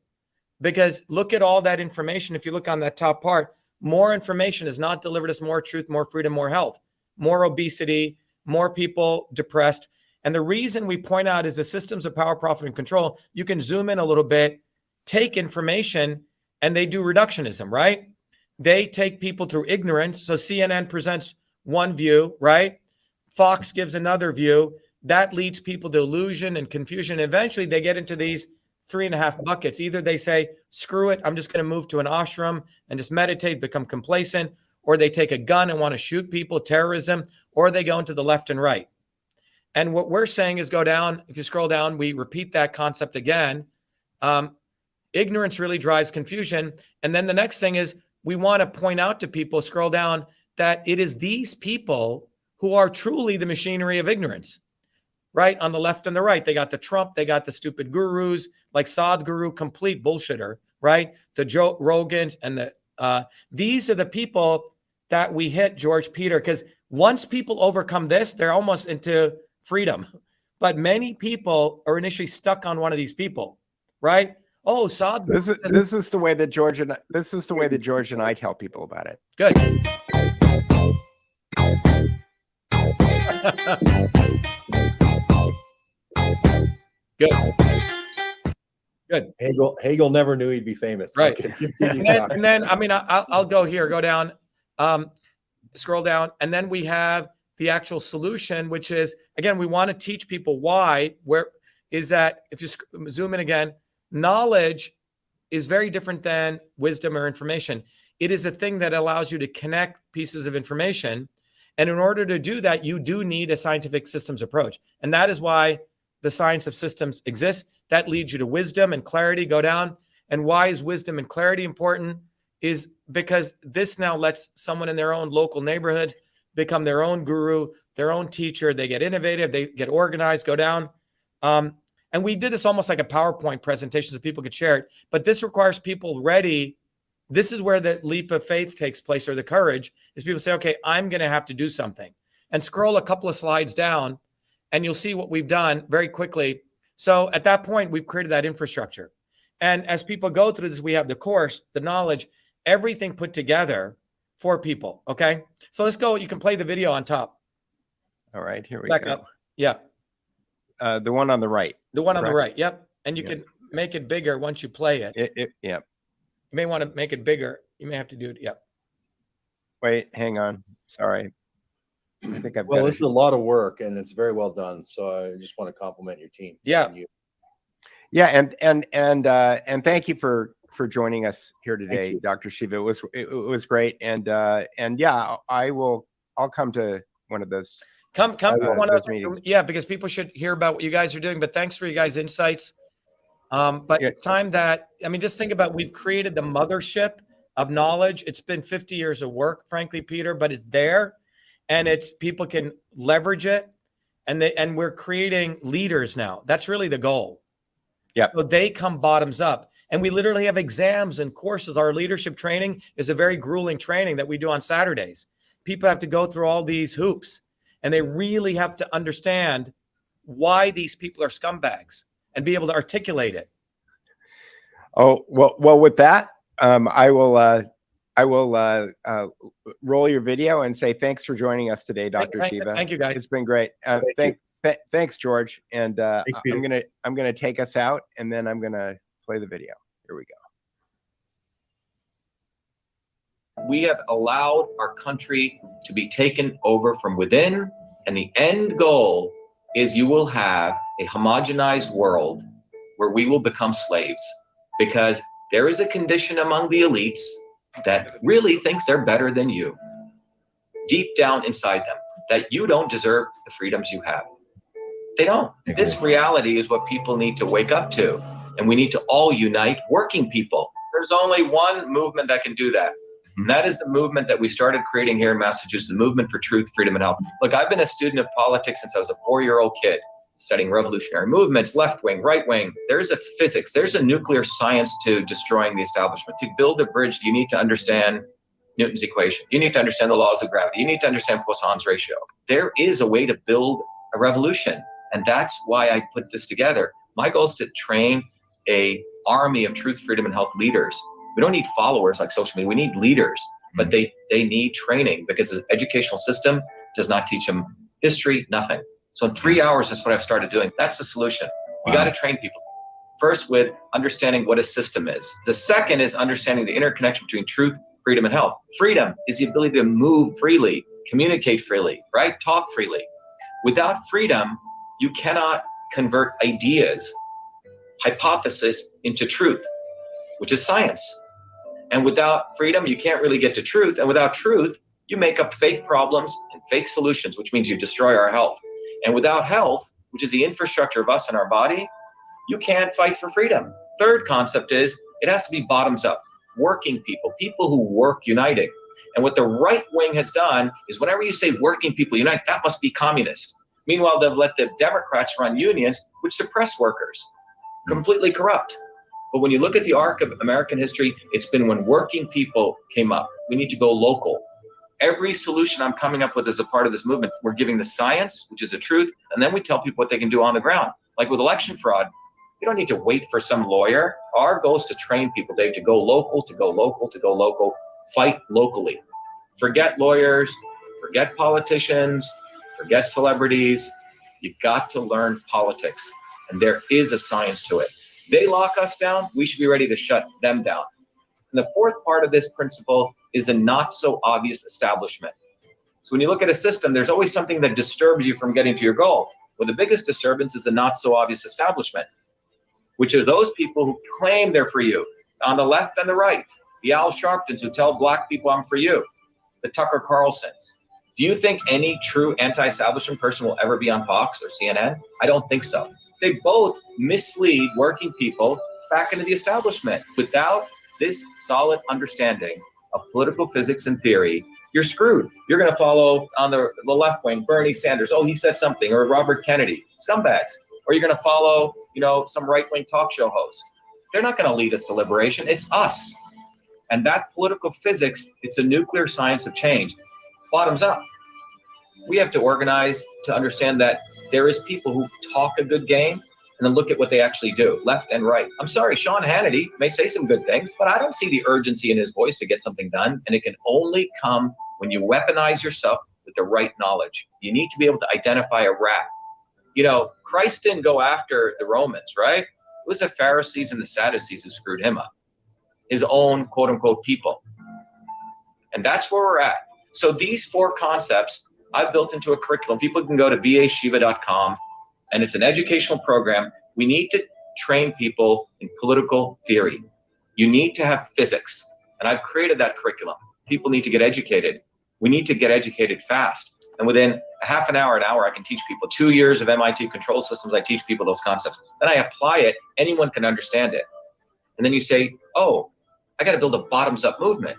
Because look at all that information. If you look on that top part, more information has not delivered us more truth, more freedom, more health, more obesity, more people depressed. And the reason we point out is the systems of power, profit, and control. You can zoom in a little bit, take information, and they do reductionism, right? They take people through ignorance. So CNN presents one view, right? Fox gives another view. That leads people to illusion and confusion. Eventually, they get into these 3.5 buckets. Either they say, screw it, I'm just going to move to an ashram and just meditate, become complacent, or they take a gun and want to shoot people, terrorism, or they go into the left and right. And what we're saying is go down. If you scroll down, we repeat that concept again. Ignorance really drives confusion. And then the next thing is we want to point out to people, scroll down, that it is these people who are truly the machinery of ignorance, right? On the left and the right, they got the Trump, they got the stupid gurus like Sadhguru, complete bullshitter, right? The Joe Rogans and these are the people that we hit, George, Peter, because once people overcome this, they're almost into freedom. But many people are initially stuck on one of these people, right? Oh, Sadhguru. This is the way that George and I tell people about it. Good. Good. Hegel never knew he'd be famous. Right. Okay. And then, I mean, I'll go here, go down, scroll down. And then we have the actual solution, which is, again, we want to teach people why, where is that, if you zoom in again, knowledge is very different than wisdom or information. It is a thing that allows you to connect pieces of information. And in order to do that, you do need a scientific systems approach. And that is why the science of systems exists. That leads you to wisdom and clarity. Go down. And why is wisdom and clarity important? Is because this now lets someone in their own local neighborhood become their own guru, their own teacher. They get innovative, they get organized, go down. And we did this almost like a PowerPoint presentation so people could share it. But this requires people ready. This is where the leap of faith takes place, or the courage, is people say, okay, I'm going to have to do something. And scroll a couple of slides down, and you'll see what we've done very quickly. So at that point, we've created that infrastructure. And as people go through this, we have the course, the knowledge, everything put together for people. Okay. So let's go. You can play the video on top. All right, here we Back go. up. Yeah. The one on the right. The one on the right. Yep. And you can make it bigger once you play it. Yeah. You may want to make it bigger. You may have to do it. Yep. Wait, hang on. Sorry. I think I've Well, got this is a lot of work and it's very well done. So I just want to compliment your team. Yeah. And you. Yeah, and thank you for joining us here today, Dr. Shiva. It was great, and yeah, I'll come to one of those. Come to one of those meetings. Yeah, because people should hear about what you guys are doing. But thanks for you guys' insights. But Yeah. it's time that, I mean, just think about, we've created the mothership of knowledge. It's been 50 years of work, frankly, Peter, but it's there, and it's people can leverage it, and we're creating leaders now. That's really the goal. Yeah. So they come bottoms up, and we literally have exams and courses. Our leadership training is a very grueling training that we do on Saturdays. People have to go through all these hoops, and they really have to understand why these people are scumbags and be able to articulate it. Oh, well, with that, I will roll your video and say thanks for joining us today, Dr. Shiva. Thank you, guys. It's been great. Thanks, George. And Thanks, Peter. I'm gonna take us out, and then I'm gonna play the video. Here we go. We have allowed our country to be taken over from within, and the end goal is you will have a homogenized world where we will become slaves, because there is a condition among the elites that really thinks they're better than you, deep down inside them, that you don't deserve the freedoms you have. They don't. This reality is what people need to wake up to, and we need to all unite, working people. There's only one movement that can do that. And that is the movement that we started creating here in Massachusetts, the movement for truth, freedom, and health. Look, I've been a student of politics since I was a 4-year-old kid, studying revolutionary movements, left wing, right wing. There's a physics, there's a nuclear science to destroying the establishment. To build a bridge, you need to understand Newton's equation. You need to understand the laws of gravity. You need to understand Poisson's ratio. There is a way to build a revolution. And that's why I put this together. My goal is to train an army of truth, freedom, and health leaders. We don't need followers like social media. We need leaders, but they need training, because the educational system does not teach them history, nothing. So in 3 hours, that's what I've started doing. That's the solution. You got to train people. First, with understanding what a system is. The second is understanding the interconnection between truth, freedom, and health. Freedom is the ability to move freely, communicate freely, right? Talk freely. Without freedom, you cannot convert ideas, hypothesis into truth, which is science. And without freedom, you can't really get to truth. And without truth, you make up fake problems and fake solutions, which means you destroy our health. And without health, which is the infrastructure of us and our body, you can't fight for freedom. Third concept is it has to be bottoms up, working people, people who work uniting. And what the right wing has done is whenever you say working people unite, that must be communist. Meanwhile, they've let the Democrats run unions, which suppress workers, completely corrupt. But when you look at the arc of American history, it's been when working people came up. We need to go local. Every solution I'm coming up with as a part of this movement, we're giving the science, which is the truth, and then we tell people what they can do on the ground. Like with election fraud, you don't need to wait for some lawyer. Our goal is to train people, Dave, to go local, to go local, to go local, fight locally. Forget lawyers, forget politicians, forget celebrities. You got to learn politics, and there is a science to it. They lock us down, we should be ready to shut them down. And the fourth part of this principle is a not so obvious establishment. So when you look at a system, there's always something that disturbs you from getting to your goal. Well, the biggest disturbance is a not so obvious establishment, which are those people who claim they're for you, on the left and the right. The Al Sharptons who tell black people I'm for you. The Tucker Carlsons. Do you think any true anti-establishment person will ever be on Fox or CNN? I don't think so. They both mislead working people back into the establishment. Without this solid understanding of political physics and theory, you're screwed. You're going to follow on the left wing, Bernie Sanders. Oh, he said something, or Robert Kennedy, scumbags. Or you're going to follow, some right-wing talk show host. They're not going to lead us to liberation. It's us. And that political physics, it's a nuclear science of change. Bottoms up. We have to organize to understand that there is people who talk a good game and then look at what they actually do, left and right. I'm sorry, Sean Hannity may say some good things, but I don't see the urgency in his voice to get something done. And it can only come when you weaponize yourself with the right knowledge. You need to be able to identify a rat. Christ didn't go after the Romans, right? It was the Pharisees and the Sadducees who screwed him up. His own quote unquote people. And that's where we're at. So these 4 concepts I've built into a curriculum. People can go to vashiva.com, and it's an educational program. We need to train people in political theory. You need to have physics. And I've created that curriculum. People need to get educated. We need to get educated fast. And within a half an hour, I can teach people. 2 years of MIT control systems, I teach people those concepts. Then I apply it. Anyone can understand it. And then you say, oh, I got to build a bottoms-up movement.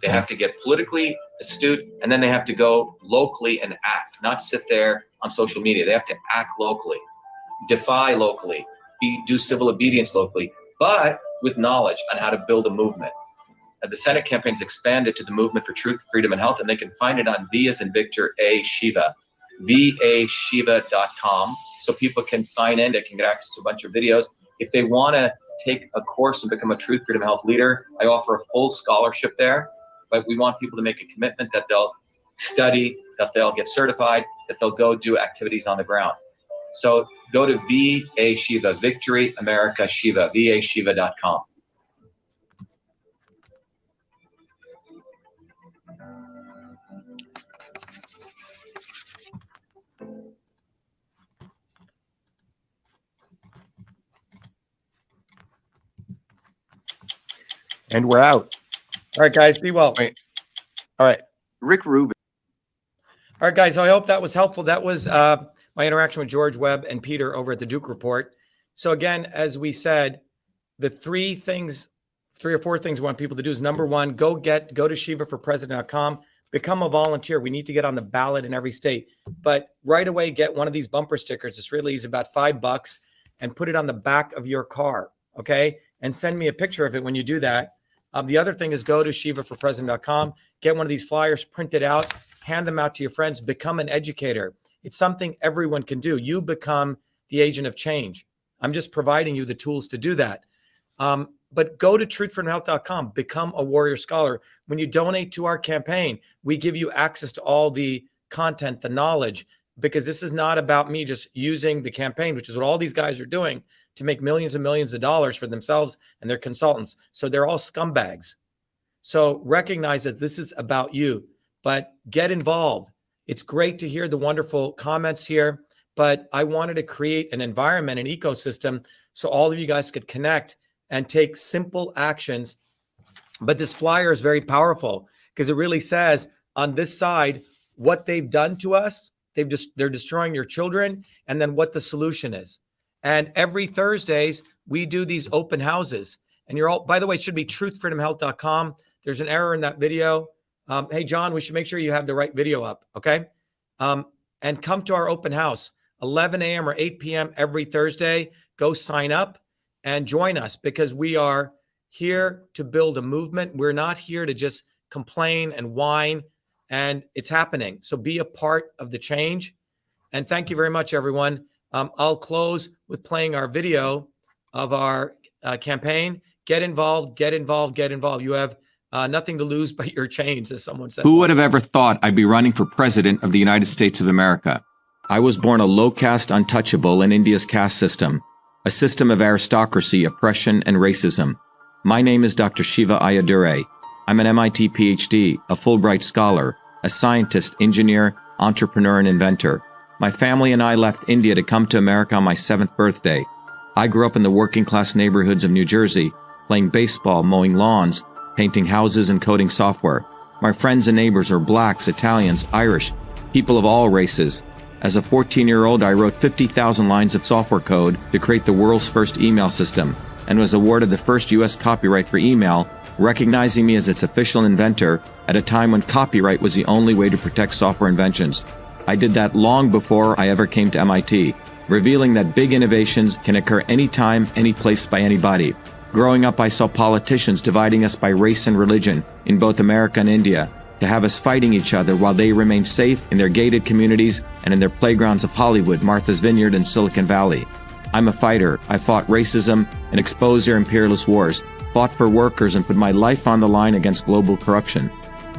They have to get politically astute, and then they have to go locally and act, not sit there on social media. They have to act locally, defy locally, do civil obedience locally, but with knowledge on how to build a movement. And the Senate campaign's expanded to the Movement for Truth, Freedom, and Health, and they can find it on V as in Victor, A, Shiva, vashiva.com. So people can sign in, they can get access to a bunch of videos. If they want to take a course and become a Truth, Freedom, and Health leader, I offer a full scholarship there. But we want people to make a commitment that they'll study, that they'll get certified, that they'll go do activities on the ground. So go to VA Shiva, Victory America Shiva, vashiva.com. And we're out. All right, guys, be well. Wait. All right. Rick Rubin. All right, guys, I hope that was helpful. That was my interaction with George Webb and Peter over at the Duke Report. So again, as we said, the 3 or 4 things we want people to do is, number 1, go to shivaforpresident.com, become a volunteer. We need to get on the ballot in every state, but right away, get one of these bumper stickers. It's really easy, about $5, and put it on the back of your car. Okay. And send me a picture of it when you do that. The other thing is, go to shivaforpresident.com, get one of these flyers, print it out, hand them out to your friends, become an educator. It's something everyone can do. You become the agent of change. I'm just providing you the tools to do that. But go to truthfreedomhealth.com, become a warrior scholar. When you donate to our campaign, we give you access to all the content, the knowledge, because this is not about me just using the campaign, which is what all these guys are doing, to make millions and millions of dollars for themselves and their consultants. So they're all scumbags. So recognize that this is about you, but get involved. It's great to hear the wonderful comments here, but I wanted to create an environment, an ecosystem, so all of you guys could connect and take simple actions. But this flyer is very powerful because it really says on this side what they've done to us. They're destroying your children, and then what the solution is. And every Thursdays, we do these open houses. And you're all, by the way, it should be truthfreedomhealth.com. There's an error in that video. Hey, John, we should make sure you have the right video up, okay? And come to our open house, 11 a.m. or 8 p.m. every Thursday. Go sign up and join us, because we are here to build a movement. We're not here to just complain and whine, and it's happening. So be a part of the change. And thank you very much, everyone. I'll close with playing our video of our campaign. Get involved, get involved, get involved. You have nothing to lose but your change, as someone said. Who would have ever thought I'd be running for president of the United States of America? I was born a low caste untouchable in India's caste system, a system of aristocracy, oppression, and racism. My name is Dr.SHIVA Ayyadurai. I'm an MIT PhD, a Fulbright scholar, a scientist, engineer, entrepreneur, and inventor. My family and I left India to come to America on my 7th birthday. I grew up in the working-class neighborhoods of New Jersey, playing baseball, mowing lawns, painting houses, and coding software. My friends and neighbors are blacks, Italians, Irish, people of all races. As a 14-year-old, I wrote 50,000 lines of software code to create the world's first email system, and was awarded the first U.S. copyright for email, recognizing me as its official inventor at a time when copyright was the only way to protect software inventions. I did that long before I ever came to MIT, revealing that big innovations can occur anytime, any place, by anybody. Growing up, I saw politicians dividing us by race and religion in both America and India, to have us fighting each other while they remained safe in their gated communities and in their playgrounds of Hollywood, Martha's Vineyard, and Silicon Valley. I'm a fighter. I fought racism and exposed their imperialist wars, fought for workers, and put my life on the line against global corruption.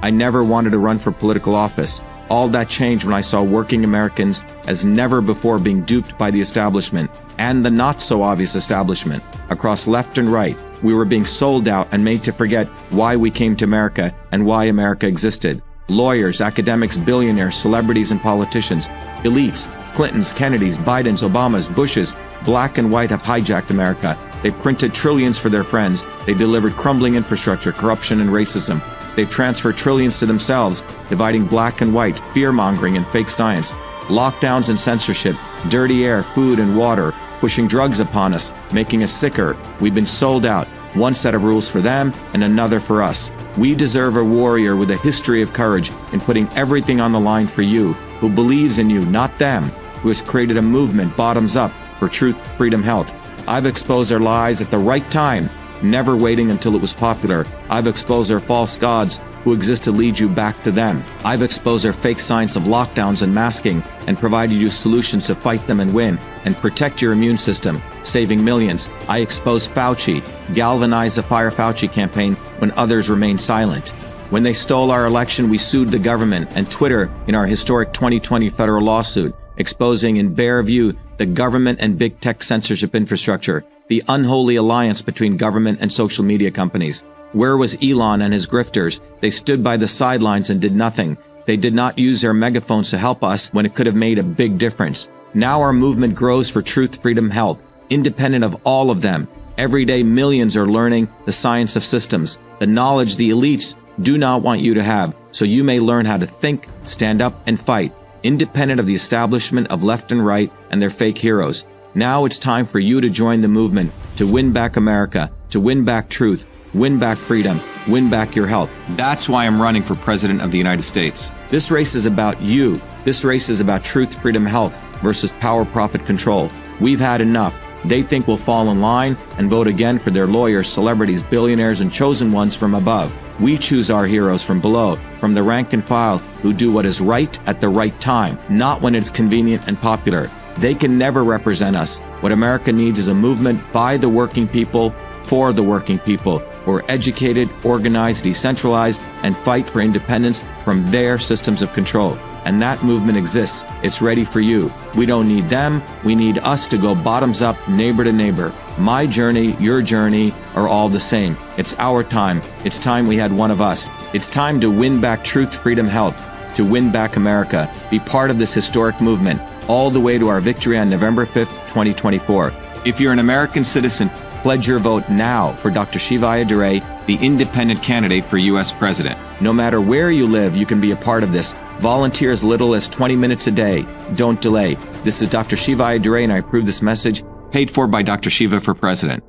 I never wanted to run for political office, All that changed when I saw working Americans as never before being duped by the establishment and the not so obvious establishment. Across left and right, we were being sold out and made to forget why we came to America and why America existed. Lawyers, academics, billionaires, celebrities, and politicians, elites, Clintons, Kennedys, Bidens, Obamas, Bushes, black and white have hijacked America. They printed trillions for their friends. They delivered crumbling infrastructure, corruption, and racism. They've transferred trillions to themselves, dividing black and white, fear-mongering, and fake science. Lockdowns and censorship, dirty air, food, and water, pushing drugs upon us, making us sicker. We've been sold out. One set of rules for them and another for us. We deserve a warrior with a history of courage in putting everything on the line for you, who believes in you, not them, who has created a movement bottoms up for truth, freedom, health. I've exposed their lies at the right time, never waiting until it was popular. I've exposed their false gods who exist to lead you back to them. I've exposed their fake science of lockdowns and masking and provided you solutions to fight them and win and protect your immune system, saving millions. I exposed Fauci, galvanized the Fire Fauci campaign when others remained silent. When they stole our election, we sued the government and Twitter in our historic 2020 federal lawsuit, exposing in bare view the government and big tech censorship infrastructure, the unholy alliance between government and social media companies. Where was Elon and his grifters? They stood by the sidelines and did nothing. They did not use their megaphones to help us when it could have made a big difference. Now our movement grows for truth, freedom, health, independent of all of them. Every day millions are learning the science of systems, the knowledge the elites do not want you to have, so you may learn how to think, stand up, and fight, independent of the establishment of left and right and their fake heroes. Now it's time for you to join the movement, to win back America, to win back truth, win back freedom, win back your health. That's why I'm running for President of the United States. This race is about you. This race is about truth, freedom, health versus power, profit, control. We've had enough. They think we'll fall in line and vote again for their lawyers, celebrities, billionaires, and chosen ones from above. We choose our heroes from below, from the rank and file, who do what is right at the right time, not when it's convenient and popular. They can never represent us. What America needs is a movement by the working people, for the working people, who are educated, organized, decentralized, and fight for independence from their systems of control. And that movement exists. It's ready for you. We don't need them. We need us to go bottoms up, neighbor to neighbor. My journey, your journey are all the same. It's our time. It's time we had one of us. It's time to win back truth, freedom, health, to win back America. Be part of this historic movement, all the way to our victory on November 5th, 2024. If you're an American citizen, pledge your vote now for Dr. Shiva, the independent candidate for U.S. President. No matter where you live, you can be a part of this. Volunteer as little as 20 minutes a day. Don't delay. This is Dr. Shiva, and I approve this message. Paid for by Dr. Shiva for President.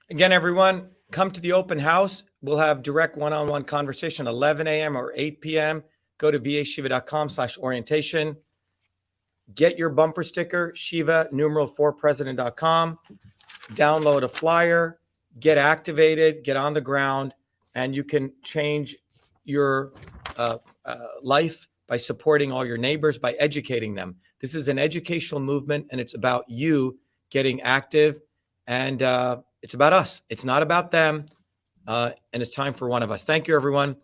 Again, everyone, come to the open house. We'll have direct one-on-one conversation, 11 a.m. or 8 p.m. Go to vashiva.com/orientation. Get your bumper sticker, Shiva, #4president.com. Download a flyer, get activated, get on the ground, and you can change your life by supporting all your neighbors, by educating them. This is an educational movement, and it's about you getting active, and it's about us. It's not about them, and it's time for one of us. Thank you, everyone.